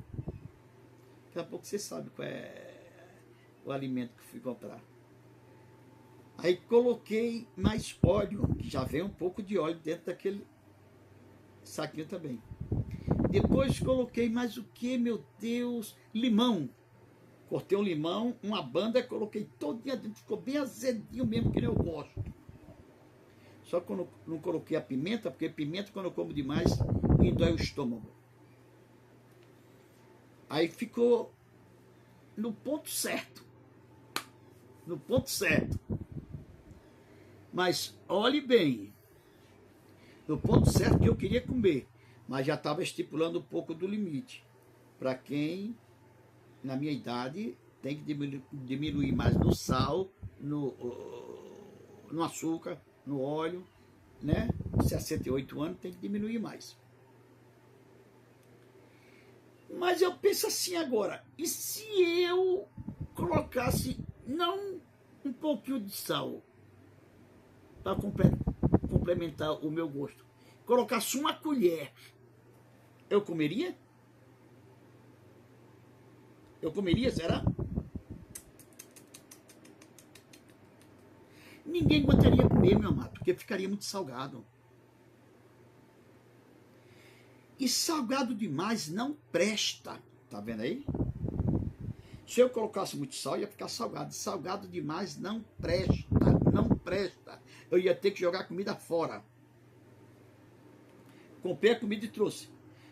Daqui a pouco você sabe qual é o alimento que fui comprar. Aí coloquei mais óleo, que já vem um pouco de óleo dentro daquele saquinho também. Depois coloquei mais o que, meu Deus? Limão. Cortei um limão, uma banda, coloquei todinha dentro, ficou bem azedinho mesmo, que nem eu gosto. Só que eu não coloquei a pimenta, porque pimenta, quando eu como demais, me dói o estômago. Aí ficou no ponto certo. No ponto certo. Mas olhe bem, no ponto certo que eu queria comer, mas já estava estipulando um pouco do limite. Para quem, na minha idade, tem que diminuir mais no sal, no açúcar, no óleo, né? 68 anos tem que diminuir mais. Mas eu penso assim agora, e se eu colocasse não um pouquinho de sal para complementar o meu gosto, colocasse uma colher, eu comeria? Eu comeria, será? Ninguém aguentaria comer, meu amado, porque ficaria muito salgado. E salgado demais não presta. Tá vendo aí? Se eu colocasse muito sal, ia ficar salgado. Salgado demais não presta. Não presta. Eu ia ter que jogar a comida fora. Comprei a comida e trouxe.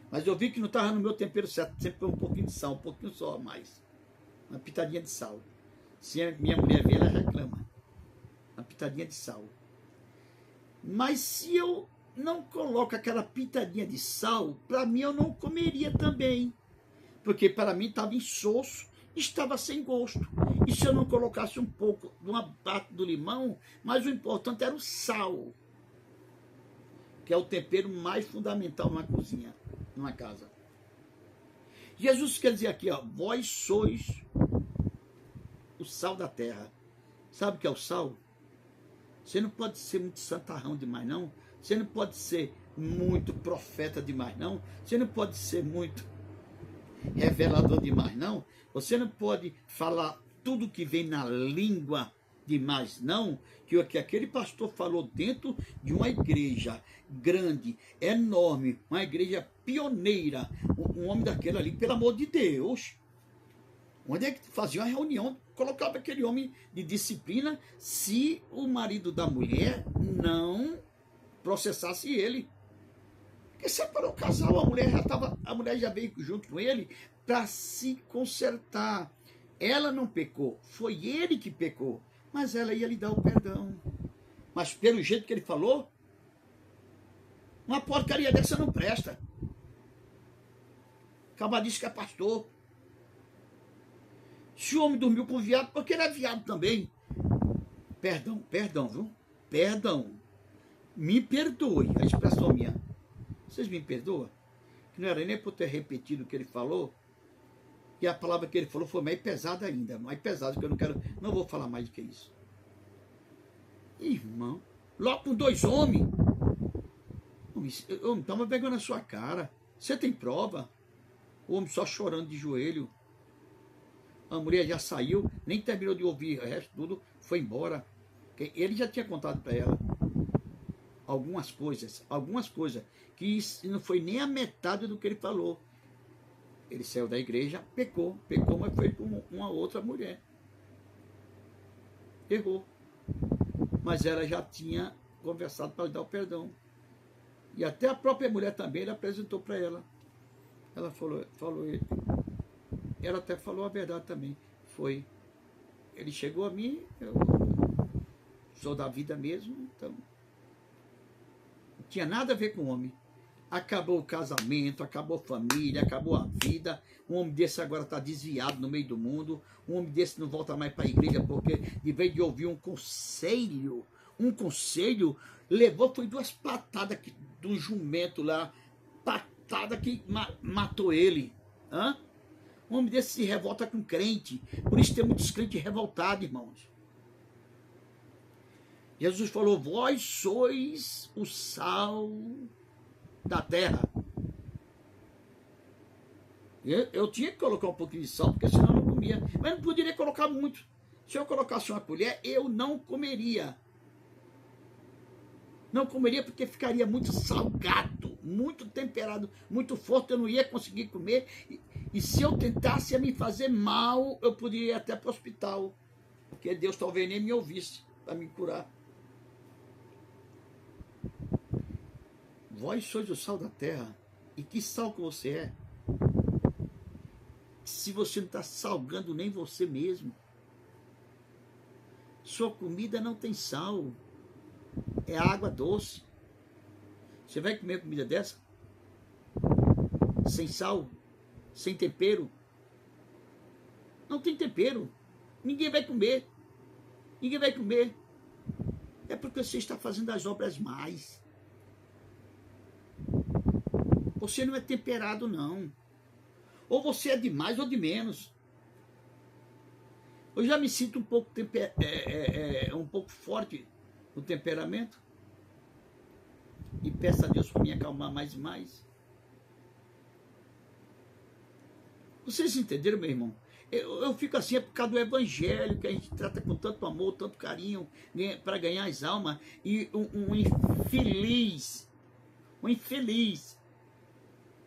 Mas eu vi que não estava no meu tempero certo. Sempre foi um pouquinho de sal, um pouquinho só a mais. Uma pitadinha de sal. Se a minha mulher ver, ela reclama. Uma pitadinha de sal. Mas se eu não coloco aquela pitadinha de sal, para mim eu não comeria também. Porque para mim estava insosso, estava sem gosto. E se eu não colocasse um pouco de uma parte do limão, mas o importante era o sal, que é o tempero mais fundamental numa cozinha, numa casa. Jesus quer dizer aqui, ó, vós sois o sal da terra. Sabe o que é o sal? Você não pode ser muito santarrão demais, não. Você não pode ser muito profeta demais, não. Você não pode ser muito revelador demais, não. Você não pode falar tudo que vem na língua demais, não. Que aquele pastor falou dentro de uma igreja grande, enorme, uma igreja pioneira. Um homem daquele ali, pelo amor de Deus. Onde é que fazia uma reunião, colocava aquele homem de disciplina se o marido da mulher não processasse ele. Porque separou o casal, a mulher já veio junto com ele para se consertar. Ela não pecou, foi ele que pecou, mas ela ia lhe dar o perdão. Mas pelo jeito que ele falou, uma porcaria dessa não presta. Acaba disso que é pastor. Se o homem dormiu com o viado, porque ele é viado também. Perdão, viu? Perdão. Me perdoe, a expressão minha. Vocês me perdoam? Que não era nem por ter repetido o que ele falou. E a palavra que ele falou foi mais pesada ainda. Mais pesada, que eu não vou falar mais do que isso. Irmão, logo com 2 homens. Eu não estava pegando a sua cara. Você tem prova? O homem só chorando de joelho. A mulher já saiu, nem terminou de ouvir o resto tudo, foi embora. Ele já tinha contado para ela algumas coisas, que não foi nem a metade do que ele falou. Ele saiu da igreja, pecou, mas foi com uma outra mulher. Errou. Mas ela já tinha conversado para dar o perdão. E até a própria mulher também, ele apresentou para ela. Ela falou ela até falou a verdade também. Ele chegou a mim, eu Sou da vida mesmo, então. Não tinha nada a ver com o homem. Acabou o casamento, acabou a família, acabou a vida. Um homem desse agora está desviado no meio do mundo. Um homem desse não volta mais para a igreja, porque de vez de ouvir um conselho, levou, foi 2 patadas do jumento lá, patada que matou ele. Hã? Um homem desse se revolta com crente. Por isso tem muitos crentes revoltados, irmãos. Jesus falou, vós sois o sal da terra. Eu tinha que colocar um pouquinho de sal, porque senão eu não comia. Mas não poderia colocar muito. Se eu colocasse uma colher, eu não comeria. Não comeria porque ficaria muito salgado, muito temperado, muito forte, eu não ia conseguir comer. E se eu tentasse me fazer mal, eu poderia ir até para o hospital. Porque Deus talvez nem me ouvisse para me curar. Vós sois o sal da terra. E que sal que você é? Se você não está salgando nem você mesmo. Sua comida não tem sal. É água doce. Você vai comer comida dessa? Sem sal? Sem tempero? Não tem tempero. Ninguém vai comer. Ninguém vai comer. É porque você está fazendo as obras mais. Você não é temperado, não. Ou você é de mais ou de menos. Eu já me sinto um pouco, um pouco forte no temperamento. E peço a Deus para me acalmar mais e mais. Vocês entenderam, meu irmão? Eu fico assim, é por causa do evangelho, que a gente trata com tanto amor, tanto carinho, né, para ganhar as almas. E um infeliz,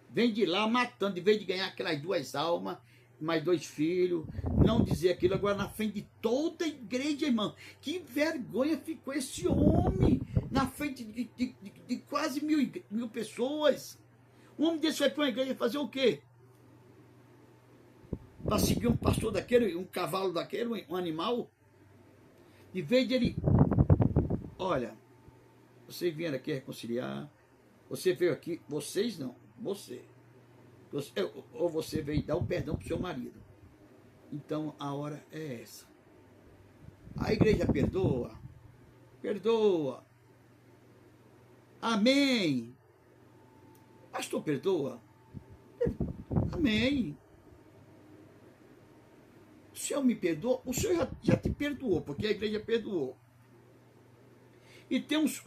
vem de lá matando, em vez de ganhar aquelas 2 almas, mais 2 filhos, não dizer aquilo agora na frente de toda a igreja, irmão. Que vergonha ficou esse homem na frente de quase mil pessoas. Um homem desse vai para uma igreja fazer o quê? Para seguir um pastor daquele, um cavalo daquele, um animal? De vez de ele, olha, vocês vieram aqui reconciliar, você veio aqui, vocês não, você. Ou você veio dar um perdão para o seu marido. Então a hora é essa. A igreja perdoa. Perdoa. Amém. Pastor, perdoa. Amém. O Senhor me perdoa. O Senhor já te perdoou, porque a igreja perdoou. E tem uns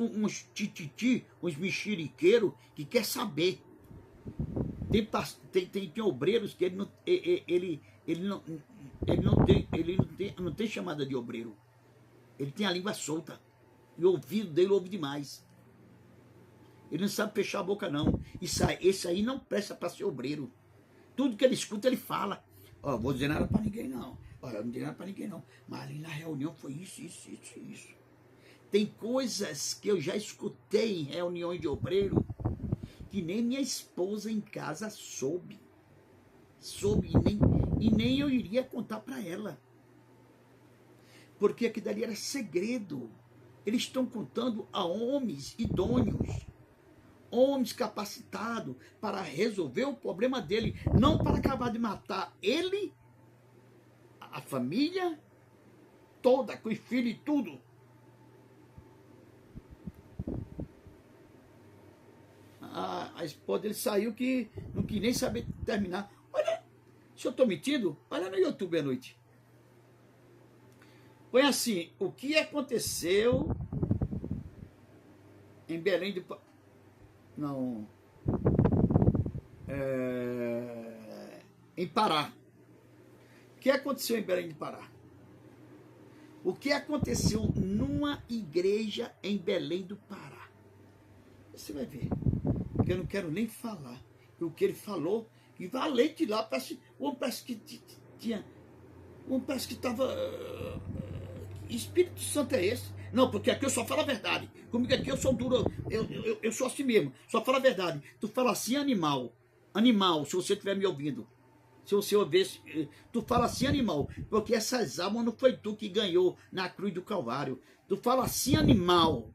tititi, uns mexeriqueiros que quer saber. Tem obreiros que ele não tem chamada de obreiro. Ele tem a língua solta. E o ouvido dele ouve demais. Ele não sabe fechar a boca, não. Esse aí não presta para ser obreiro. Tudo que ele escuta, ele fala. Ó, vou dizer nada para ninguém, não. Ó, eu não digo nada para ninguém, não. Mas ali na reunião foi isso. Tem coisas que eu já escutei em reuniões de obreiro que nem minha esposa em casa soube e nem eu iria contar para ela, porque aquilo dali era segredo. Eles estão contando a homens idôneos, homens capacitados para resolver o problema dele, não para acabar de matar ele, a família toda, com os filhos e tudo. A esposa dele saiu que não quis nem saber terminar. Olha, se eu estou mentindo, olha no YouTube à noite. Põe assim, o que aconteceu em Belém do Pará. Não. Em Pará. O que aconteceu em Belém do Pará? O que aconteceu numa igreja em Belém do Pará? Você vai ver. Porque eu não quero nem falar. O que ele falou, e valente lá, parece que tinha. Parece que estava. Espírito Santo é esse? Não, porque aqui eu só falo a verdade. Comigo aqui eu sou duro, eu sou assim mesmo, só falo a verdade. Tu fala assim, animal, se você estiver me ouvindo. Se você ouvisse, tu fala assim, animal, porque essas almas não foi tu que ganhou na cruz do Calvário. Tu fala assim, animal,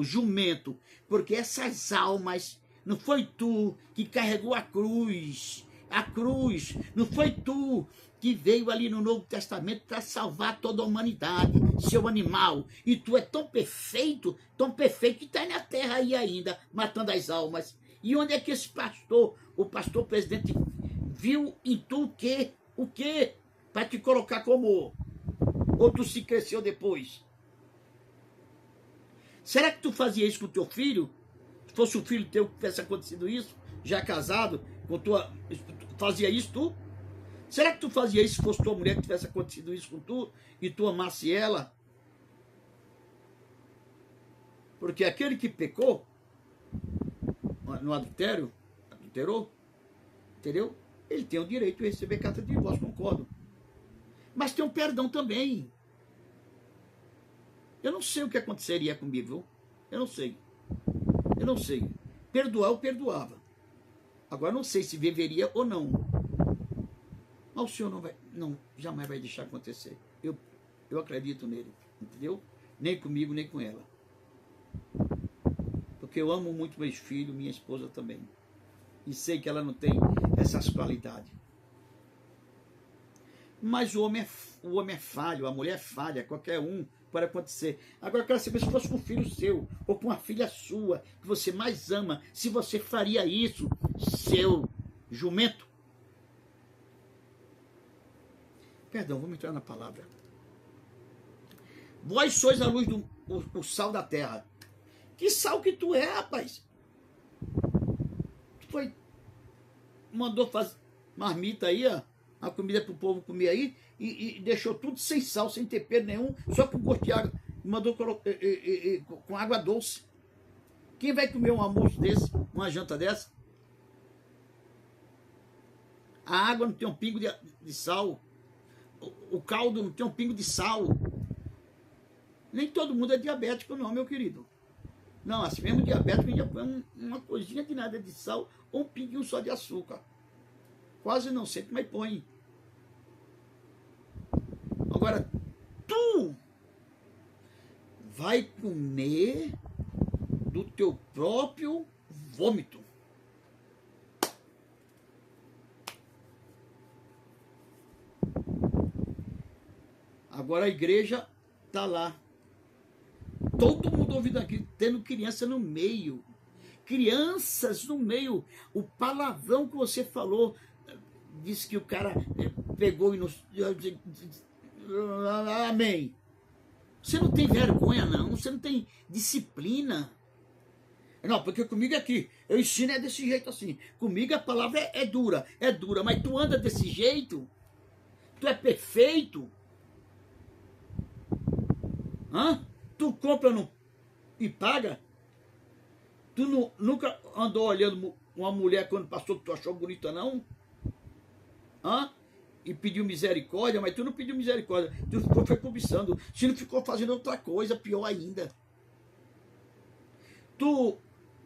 jumento, porque essas almas não foi tu que carregou a cruz. A cruz, não foi tu que veio ali no Novo Testamento para salvar toda a humanidade, seu animal. E tu é tão perfeito que está na terra aí ainda, matando as almas. E onde é que esse pastor, o pastor presidente, viu em tu o quê? O quê? Para te colocar como? Ou tu se cresceu depois? Será que tu fazia isso com o teu filho? Se fosse um filho teu que tivesse acontecido isso, já casado, com tua, fazia isso tu? Será que tu fazia isso se fosse tua mulher que tivesse acontecido isso com tu e tu amasse ela? Porque aquele que pecou no adultério, adulterou, entendeu? Ele tem o direito de receber carta de divórcio, concordo. Mas tem um perdão também. Eu não sei o que aconteceria comigo, viu? Eu não sei. Perdoar eu perdoava. Agora não sei se viveria ou não. Mas o Senhor jamais vai deixar acontecer. Eu acredito nele, entendeu? Nem comigo, nem com ela. Porque eu amo muito meus filhos, minha esposa também. E sei que ela não tem essas qualidades. Mas o homem é falho, a mulher é falha, qualquer um pode acontecer. Agora eu quero saber se fosse com um filho seu, ou com uma filha sua, que você mais ama, se você faria isso, seu jumento. Perdão, vamos entrar na palavra. Vós sois a luz o sal da terra. Que sal que tu é, rapaz? Tu mandou fazer marmita aí, ó, a comida para o povo comer aí, e deixou tudo sem sal, sem tempero nenhum, só com gosto de água, mandou com água doce. Quem vai comer um almoço desse, uma janta dessa? A água não tem um pingo de sal, o caldo não tem um pingo de sal. Nem todo mundo é diabético não, meu querido. Não, assim mesmo diabético, a gente já põe uma coisinha de nada de sal, ou um pinguinho só de açúcar. Quase não sempre, mas põe. Agora, tu vai comer do teu próprio vômito. Agora a igreja está lá. Todo mundo ouvindo aqui, tendo criança no meio. Crianças no meio. O palavrão que você falou, disse que o cara pegou e nos... Amém. Você não tem vergonha, não. Você não tem disciplina. Não, porque comigo aqui, eu ensino desse jeito assim. Comigo a palavra é dura, mas tu anda desse jeito? Tu é perfeito? Hã? Tu compra e paga? Tu nunca andou olhando uma mulher quando passou que tu achou bonita, não? Hã? E pediu misericórdia, mas tu não pediu misericórdia. Tu foi cobiçando. Se não ficou fazendo outra coisa, pior ainda. Tu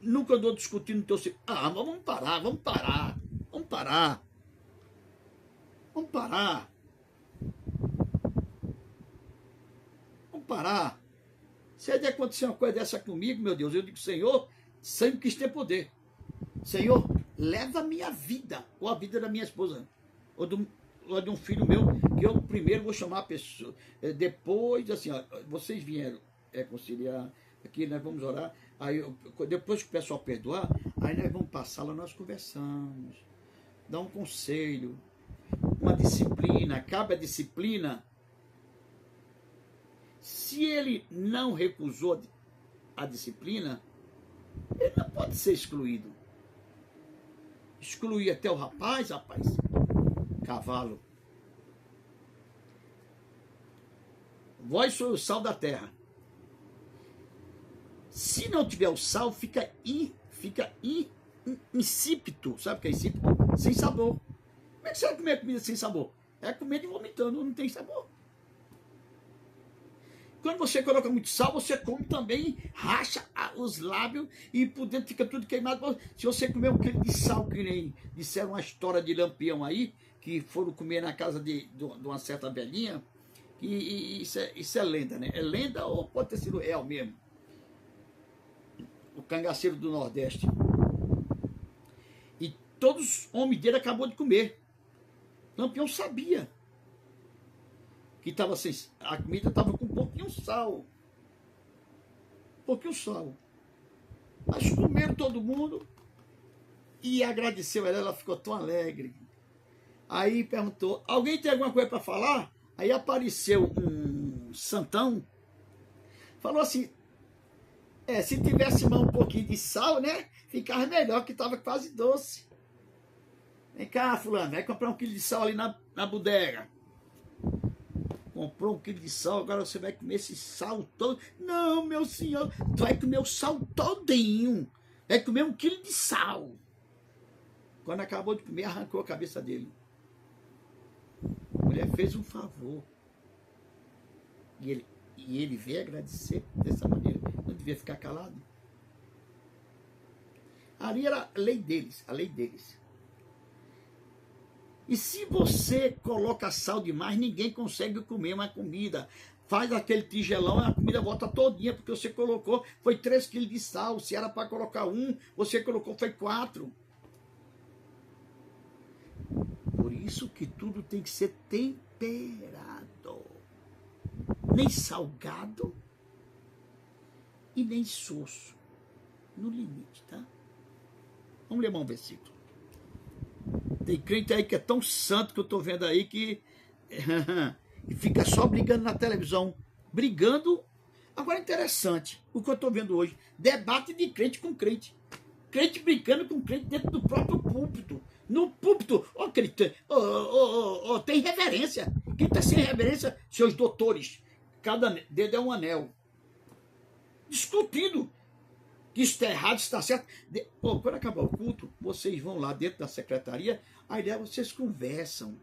nunca andou discutindo teu... Ah, mas vamos parar. Se é de acontecer uma coisa dessa comigo, meu Deus, eu digo, Senhor, sempre quis ter poder. Senhor, leva a minha vida, ou a vida da minha esposa, ou de um filho meu, que eu primeiro vou chamar a pessoa. Depois, assim, ó, vocês vieram conciliar, aqui nós vamos orar, aí depois que o pessoal perdoar, aí nós vamos passar lá, nós conversamos, dar um conselho, uma disciplina, cabe a disciplina. Se ele não recusou a disciplina, ele não pode ser excluído. Excluir até o rapaz, cavalo. Vós sois o sal da terra. Se não tiver o sal, fica insípido. Sabe o que é insípido? Sem sabor. Como é que você vai comer comida sem sabor? É comida vomitando, não tem sabor. Quando você coloca muito sal, você come também, racha os lábios e por dentro fica tudo queimado. Se você comer um quilo de sal, que nem disseram uma história de Lampião aí, que foram comer na casa de uma certa velhinha, e isso é lenda, né? É lenda ou pode ter sido real mesmo? O cangaceiro do Nordeste. E todos os homens dele acabou de comer. Lampião sabia que tava sem, a comida estava com um pouquinho sal. Pouquinho sal. Mas comeram todo mundo e agradeceu ela ficou tão alegre. Aí perguntou, alguém tem alguma coisa para falar? Aí apareceu um santão, falou assim, se tivesse mais um pouquinho de sal, né, ficava melhor, que estava quase doce. Vem cá, fulano, vai comprar 1 quilo de sal ali na bodega. Comprou 1 quilo de sal, agora você vai comer esse sal todo. Não, meu senhor, tu vai comer o sal todinho. Vai comer 1 quilo de sal. Quando acabou de comer, arrancou a cabeça dele. A mulher fez um favor. E ele veio agradecer dessa maneira. Não devia ficar calado. Ali era a lei deles, a lei deles. E se você coloca sal demais, ninguém consegue comer uma comida. Faz aquele tigelão e a comida volta todinha, porque você colocou, foi 3 quilos de sal. Se era para colocar 1, você colocou, foi 4. Por isso que tudo tem que ser temperado. Nem salgado e nem soço. No limite, tá? Vamos ler um versículo. Tem crente aí que é tão santo que eu estou vendo aí que e fica só brigando na televisão. Brigando. Agora é interessante o que eu estou vendo hoje. Debate de crente com crente. Crente brincando com crente dentro do próprio púlpito. No púlpito. Crente, tem reverência. Quem está sem reverência? Seus doutores. Cada dedo é um anel. Discutindo. Que está errado, está certo. Quando acabar o culto, vocês vão lá dentro da secretaria, aí vocês conversam.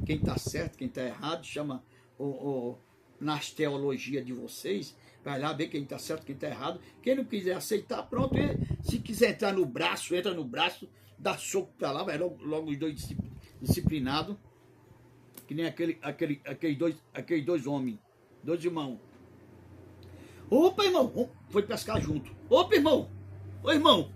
Quem está certo, quem está errado, chama nas teologias de vocês, vai lá ver quem está certo, quem está errado. Quem não quiser aceitar, pronto. Se quiser entrar no braço, entra no braço, dá soco para lá, vai logo os dois disciplinados, que nem aqueles dois homens, 2 irmãos. Opa, irmão, foi pescar junto. Opa, irmão, ô irmão,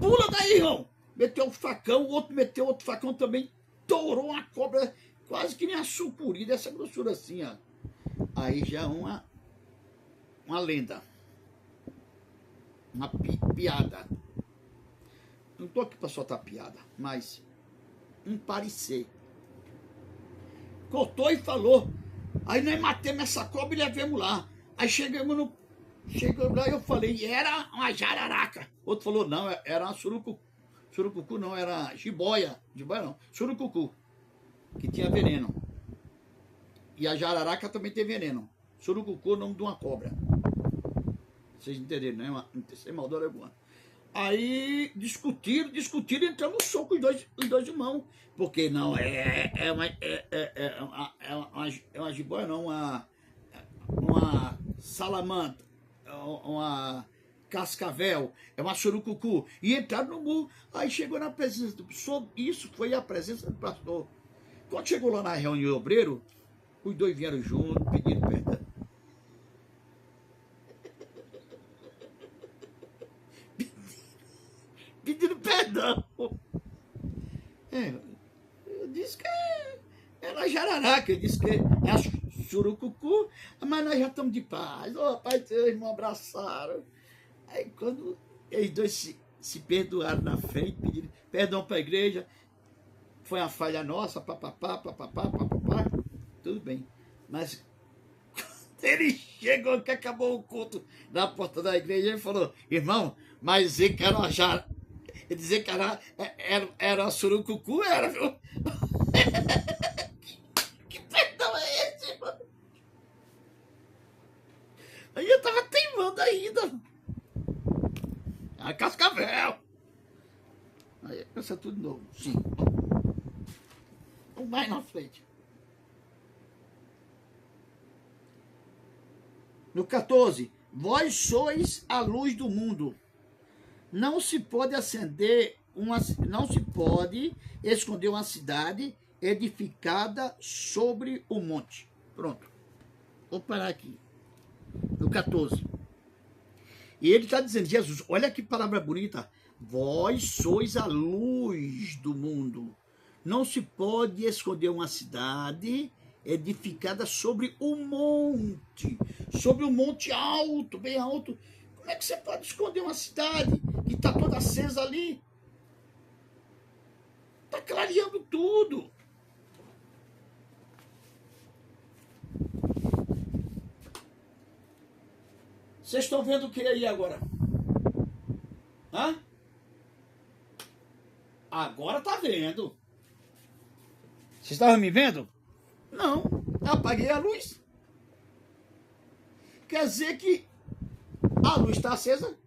pula daí, irmão. Meteu um facão, o outro meteu outro facão também, torou uma cobra, quase que nem a sucuri, dessa grossura assim, ó. Aí já é uma lenda, uma piada. Não estou aqui para soltar piada, mas um parecer. Cortou e falou. Aí nós matamos essa cobra e levamos lá. Aí chegamos lá e eu falei, era uma jararaca. Outro falou, não, era uma surucucu. Surucucu não, era jiboia. Jiboia não, surucucu. Que tinha veneno. E a jararaca também tem veneno. Surucucu é o nome de uma cobra. Vocês entenderam, né? Sem maldade alguma. Aí discutiram, entramos no soco os dois irmãos. Porque não, é uma jiboia, não, uma salamandra, uma cascavel, é uma surucucu. E entraram no muro. Aí chegou na presença do pastor. Isso foi a presença do pastor. Quando chegou lá na reunião obreiro, os dois vieram juntos, pedindo perdão. Pedindo perdão. Eu disse que era jararaca, eu disse que é a surucucu, mas nós já estamos de paz. Pai, seu irmão abraçaram. Aí quando eles dois se perdoaram na frente, pediram perdão para a igreja, foi uma falha nossa, papapá, tudo bem. Mas quando ele chegou, que acabou o culto na porta da igreja, ele falou, irmão, mas dizer que era uma jararaca, dizer que era uma surucucu, era, viu? Que perdão é esse, mano? Aí eu tava teimando ainda. A cascavel. Aí pensa tudo de novo. Sim. Vamos mais na frente. No 14, vós sois a luz do mundo. Não se pode esconder uma cidade edificada sobre o monte. Pronto. Vou parar aqui. No 14. E ele está dizendo, Jesus, olha que palavra bonita. Vós sois a luz do mundo. Não se pode esconder uma cidade edificada sobre o monte. Sobre um monte alto, bem alto. Como é que você pode esconder uma cidade que está toda acesa ali? Está clareando tudo. Vocês estão vendo o que aí agora? Hã? Agora tá vendo. Vocês estavam me vendo? Não, eu apaguei a luz. Quer dizer que a luz está acesa,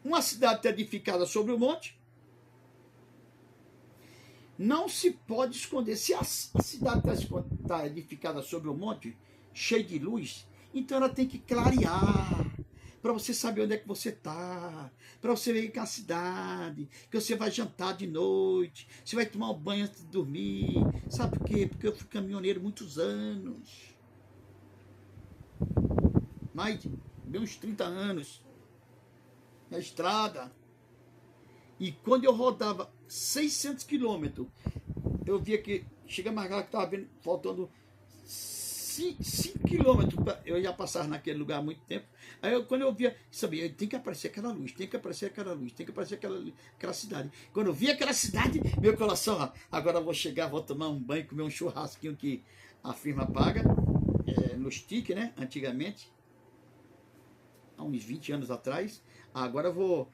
uma cidade está edificada sobre o monte, não se pode esconder. Se a cidade está edificada sobre o monte, cheia de luz, então ela tem que clarear, para você saber onde é que você está, para você ver que é a cidade, que você vai jantar de noite, você vai tomar um banho antes de dormir. Sabe por quê? Porque eu fui caminhoneiro muitos anos. Mais de uns 30 anos na estrada. E quando eu rodava 600 quilômetros, eu via que chega mais lá que estava vendo, faltando 5 quilômetros, eu já passava naquele lugar há muito tempo. Aí quando eu via, sabia, tem que aparecer aquela luz, tem que aparecer aquela luz, tem que aparecer aquela cidade. Quando eu via aquela cidade, meu coração, agora eu vou chegar, vou tomar um banho, comer um churrasquinho que a firma paga, no stick, né, antigamente, há uns 20 anos atrás. Agora eu vou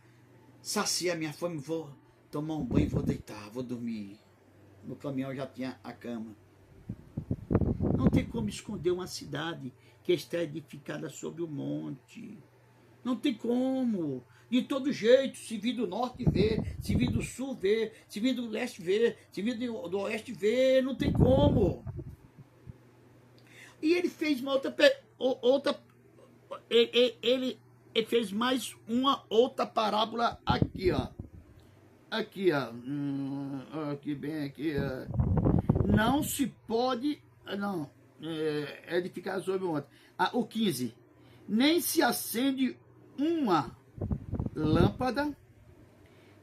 saciar minha fome, vou tomar um banho, vou deitar, vou dormir. No caminhão já tinha a cama. Não tem como esconder uma cidade que está edificada sobre o monte. Não tem como. De todo jeito, se vir do norte, vê. Se vir do sul, vê. Se vir do leste, vê. Se vir do oeste, vê. Não tem como. E ele fez uma outra ele fez mais uma outra parábola aqui, ó. Aqui, ó. Aqui, bem aqui, ó. Não se pode... Não, edificar sobre o monte. O 15. Nem se acende uma lâmpada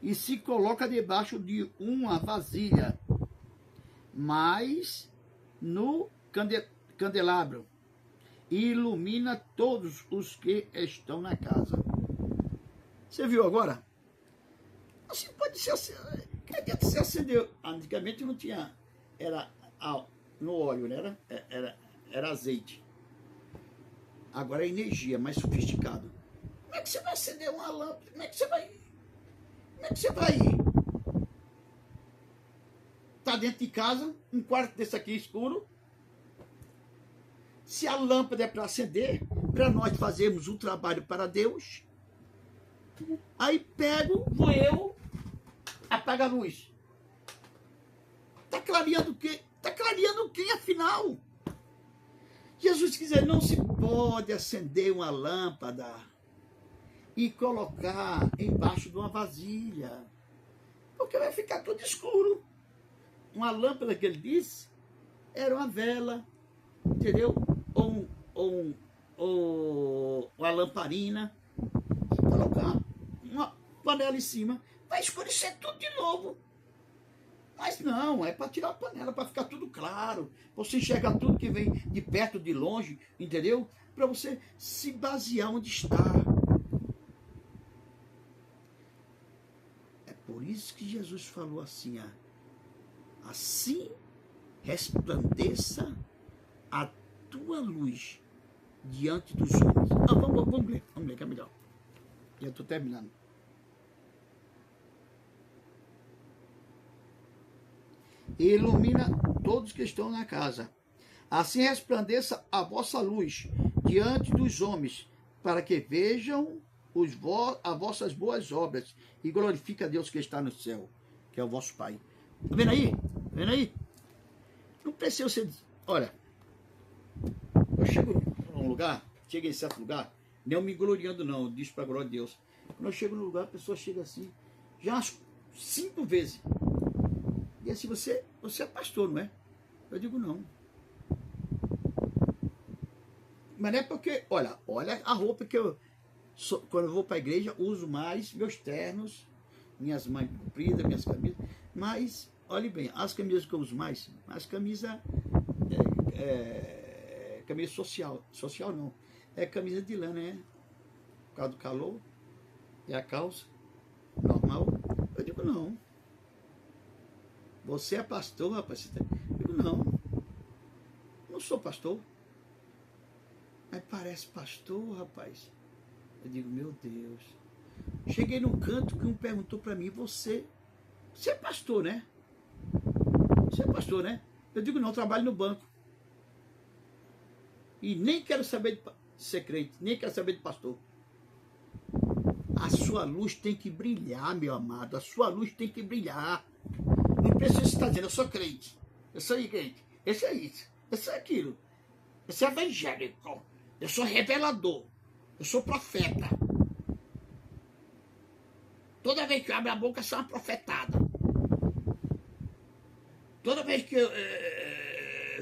e se coloca debaixo de uma vasilha, mas no candelabro, e ilumina todos os que estão na casa. Você viu agora? Assim pode ser assim. Que adianta se acendeu? Antigamente não tinha, era no óleo, né? Era azeite. Agora é energia, mais sofisticado. Como é que você vai acender uma lâmpada? Como é que você vai tá dentro de casa, um quarto desse aqui escuro? Se a lâmpada é para acender, para nós fazermos um trabalho para Deus, aí vou eu, apaga a luz. Está clareando o quê? Está clareando o quê, afinal? Jesus quiser, não se pode acender uma lâmpada e colocar embaixo de uma vasilha, porque vai ficar tudo escuro. Uma lâmpada que ele disse era uma vela, entendeu? Ou uma lamparina, colocar uma panela em cima, vai escurecer tudo de novo. Mas não, é para tirar a panela, para ficar tudo claro, para você enxergar tudo que vem de perto, de longe, entendeu? Para você se basear onde está. É por isso que Jesus falou assim, assim resplandeça a tua luz diante dos homens. Vamos ler que é melhor. Já estou terminando. E ilumina todos que estão na casa. Assim resplandeça a vossa luz diante dos homens, para que vejam as vossas boas obras e glorifique a Deus que está no céu, que é o vosso Pai. Está vendo aí? Tá vendo aí? Não precisa você... Olha, eu chego num lugar, cheguei em certo lugar, não me gloriando não, eu disse para a glória de Deus. Quando eu chego no lugar, a pessoa chega assim, já umas 5 vezes. E assim, você é pastor, não é? Eu digo, não. Mas não é porque, olha a roupa que eu, quando eu vou para a igreja, uso mais meus ternos, minhas mangas compridas, minhas camisas, mas, olhe bem, as camisas que eu uso mais, as camisas, camisa social não, é camisa de lã, né? Por causa do calor, é a calça, normal. Eu digo, não. Você é pastor, rapaz? Eu digo, não sou pastor. Mas parece pastor, rapaz. Eu digo, meu Deus. Cheguei num canto que um perguntou para mim, você é pastor, né? Você é pastor, né? Eu digo, não, eu trabalho no banco. E nem quero saber de ser crente, nem quero saber de pastor. A sua luz tem que brilhar, meu amado. A sua luz tem que brilhar. Não precisa estar dizendo, eu sou crente. Eu sou crente. Esse é isso. Esse é aquilo. Esse é evangélico. Eu sou revelador. Eu sou profeta. Toda vez que eu abro a boca, sou uma profetada. Toda vez que eu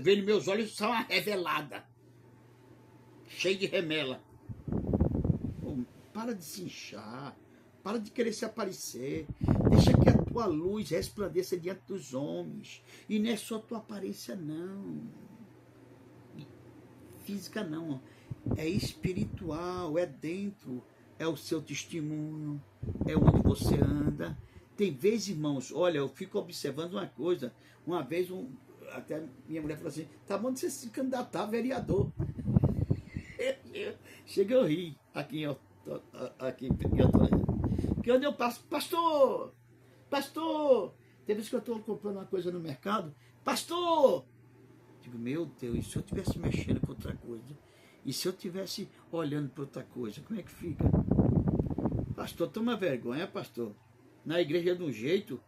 vejo meus olhos, são uma revelada. Cheio de remela. Pô, para de se inchar. Para de querer se aparecer. Deixa que a tua luz resplandeça diante dos homens. E não é só tua aparência, não. Física, não. É espiritual, é dentro. É o seu testemunho. É onde você anda. Tem vezes, irmãos, olha, eu fico observando uma coisa. Uma vez, até minha mulher falou assim, tá bom de você se candidatar a vereador. Chega eu ri aqui em que onde eu passo, pastor, tem vezes que eu estou comprando uma coisa no mercado, pastor, digo, meu Deus, e se eu estivesse mexendo com outra coisa? E se eu estivesse olhando para outra coisa, como é que fica? Pastor, toma vergonha, pastor. Na igreja é de um jeito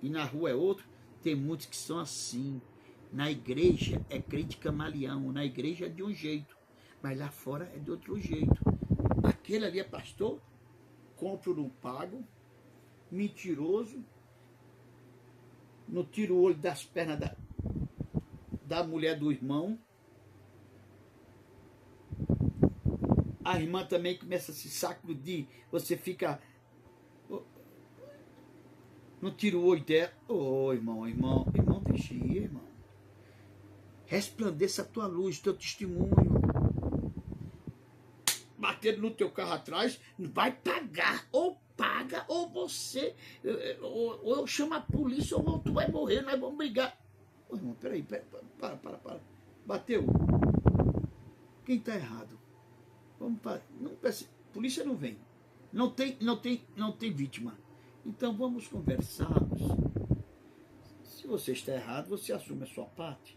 e na rua é outro. Tem muitos que são assim. Na igreja é crente camaleão, na igreja é de um jeito, mas lá fora é de outro jeito. Aquele ali é pastor, compro, não pago, mentiroso, não tiro o olho das pernas da mulher do irmão. A irmã também começa a se sacudir, você fica... Não tira o olho dela. Ô, irmão, vigia, irmão. Resplandeça a tua luz, teu testemunho. Batendo no teu carro atrás, vai pagar. Ou paga, ou você... Ou eu chamo a polícia, ou tu vai morrer, nós vamos brigar. Ô, irmão, peraí, para. Bateu. Quem está errado? Vamos para... Polícia não vem. Não tem vítima. Então vamos conversarmos. Se você está errado, você assume a sua parte.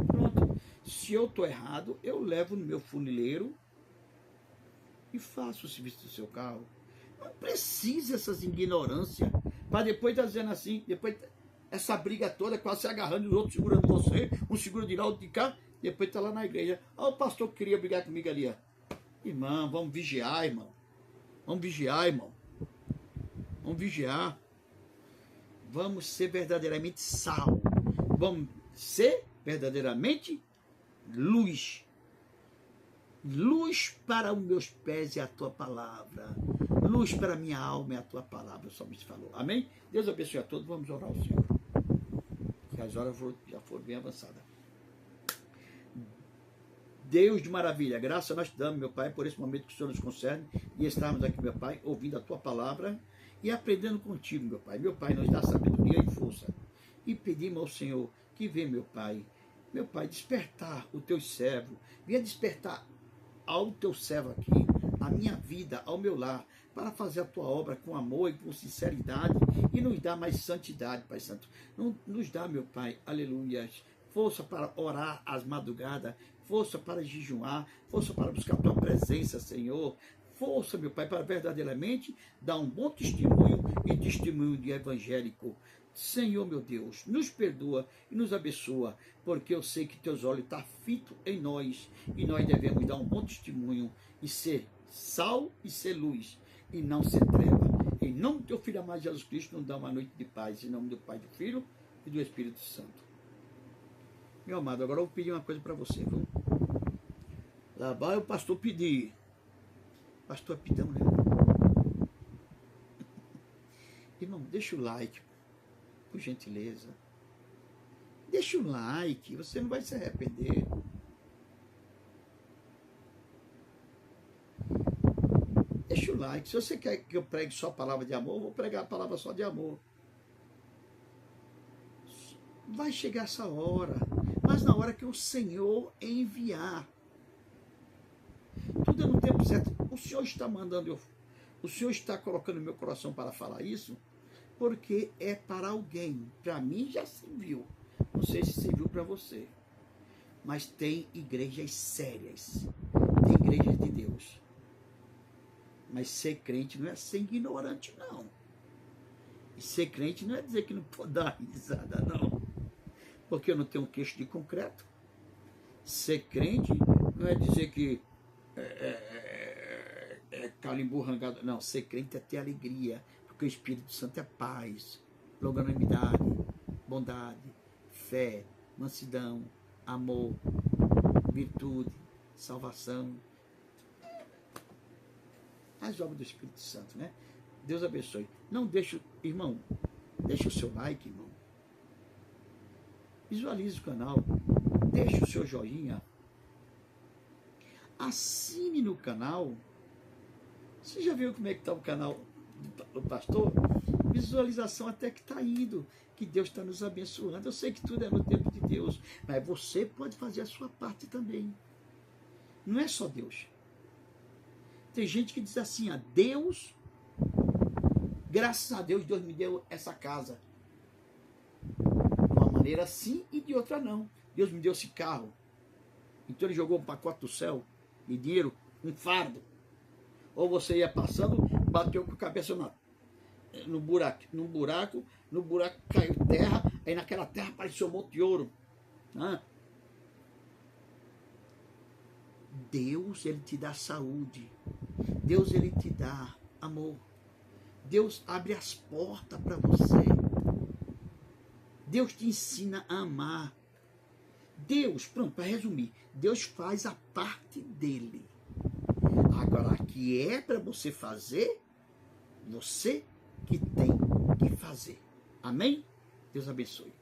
Pronto. Se eu estou errado, eu levo no meu funileiro e faço o serviço do seu carro. Não precisa essas ignorâncias. Para depois estar dizendo assim, depois essa briga toda, quase se agarrando, os outros segurando você, um segura de lá, outro de cá, depois está lá na igreja. Olha o pastor que queria brigar comigo ali. Ó. Irmão, vamos vigiar, irmão. Vamos vigiar, irmão. Vamos vigiar. Vamos ser verdadeiramente sal. Vamos ser verdadeiramente luz. Luz para os meus pés é a tua palavra. Luz para a minha alma é a tua palavra. Só me falou. Amém? Deus abençoe a todos. Vamos orar ao Senhor. Que as horas já foram bem avançadas. Deus de maravilha, graças nós te damos, meu Pai, por esse momento que o Senhor nos concede e estarmos aqui, meu Pai, ouvindo a tua palavra e aprendendo contigo, meu Pai. Meu Pai, nos dá sabedoria e força. E pedimos ao Senhor que venha, meu Pai, despertar o teu servo, venha despertar ao teu servo aqui, a minha vida, ao meu lar, para fazer a tua obra com amor e com sinceridade e nos dá mais santidade, Pai Santo. Nos dá, meu Pai, aleluia, força para orar às madrugadas, força para jejuar, força para buscar a tua presença, Senhor. força, meu Pai, para verdadeiramente dar um bom testemunho e testemunho de evangélico. Senhor, meu Deus, nos perdoa e nos abençoa, porque eu sei que teus olhos estão fitos em nós e nós devemos dar um bom testemunho e ser sal e ser luz e não ser treva. Em nome do teu Filho amado Jesus Cristo, nos dá uma noite de paz. Em nome do Pai, do Filho e do Espírito Santo. Meu amado, agora eu vou pedir uma coisa para você, viu? Lá vai o pastor pedir. Pastor é pidão, né? Irmão, deixa o like, por gentileza. Deixa o like, você não vai se arrepender. Deixa o like. Se você quer que eu pregue só a palavra de amor, eu vou pregar a palavra só de amor. Vai chegar essa hora, mas na hora que o Senhor enviar. Tudo é no tempo certo. O Senhor está mandando, o Senhor está colocando no meu coração para falar isso, porque é para alguém. Para mim já serviu. Não sei se serviu para você. Mas tem igrejas sérias. Tem igrejas de Deus. Mas ser crente não é ser ignorante, não. E ser crente não é dizer que não pode dar risada, não. Porque eu não tenho um queixo de concreto. Ser crente não é dizer que é calimbo rangado. Não, ser crente é ter alegria. Porque o Espírito Santo é paz, longanimidade, bondade, fé, mansidão, amor, virtude, salvação. As obras do Espírito Santo, né? Deus abençoe. Não deixe, irmão, deixe o seu like, irmão. Visualize o canal. Deixe o seu joinha. Assine no canal. Você já viu como é que está o canal do pastor? Visualização até que está indo. Que Deus está nos abençoando. Eu sei que tudo é no tempo de Deus. Mas você pode fazer a sua parte também. Não é só Deus. Tem gente que diz assim, Deus, graças a Deus, Deus me deu essa casa. De uma maneira sim e de outra não. Deus me deu esse carro. Então ele jogou um pacote do céu de dinheiro, um fardo. Ou você ia passando, bateu com a cabeça no buraco caiu terra, aí naquela terra apareceu um monte de ouro. Deus, ele te dá saúde. Deus, ele te dá amor. Deus abre as portas para você. Deus te ensina a amar. Deus, pronto, para resumir, Deus faz a parte dele. Agora, a que é para você fazer, você que tem que fazer. Amém? Deus abençoe.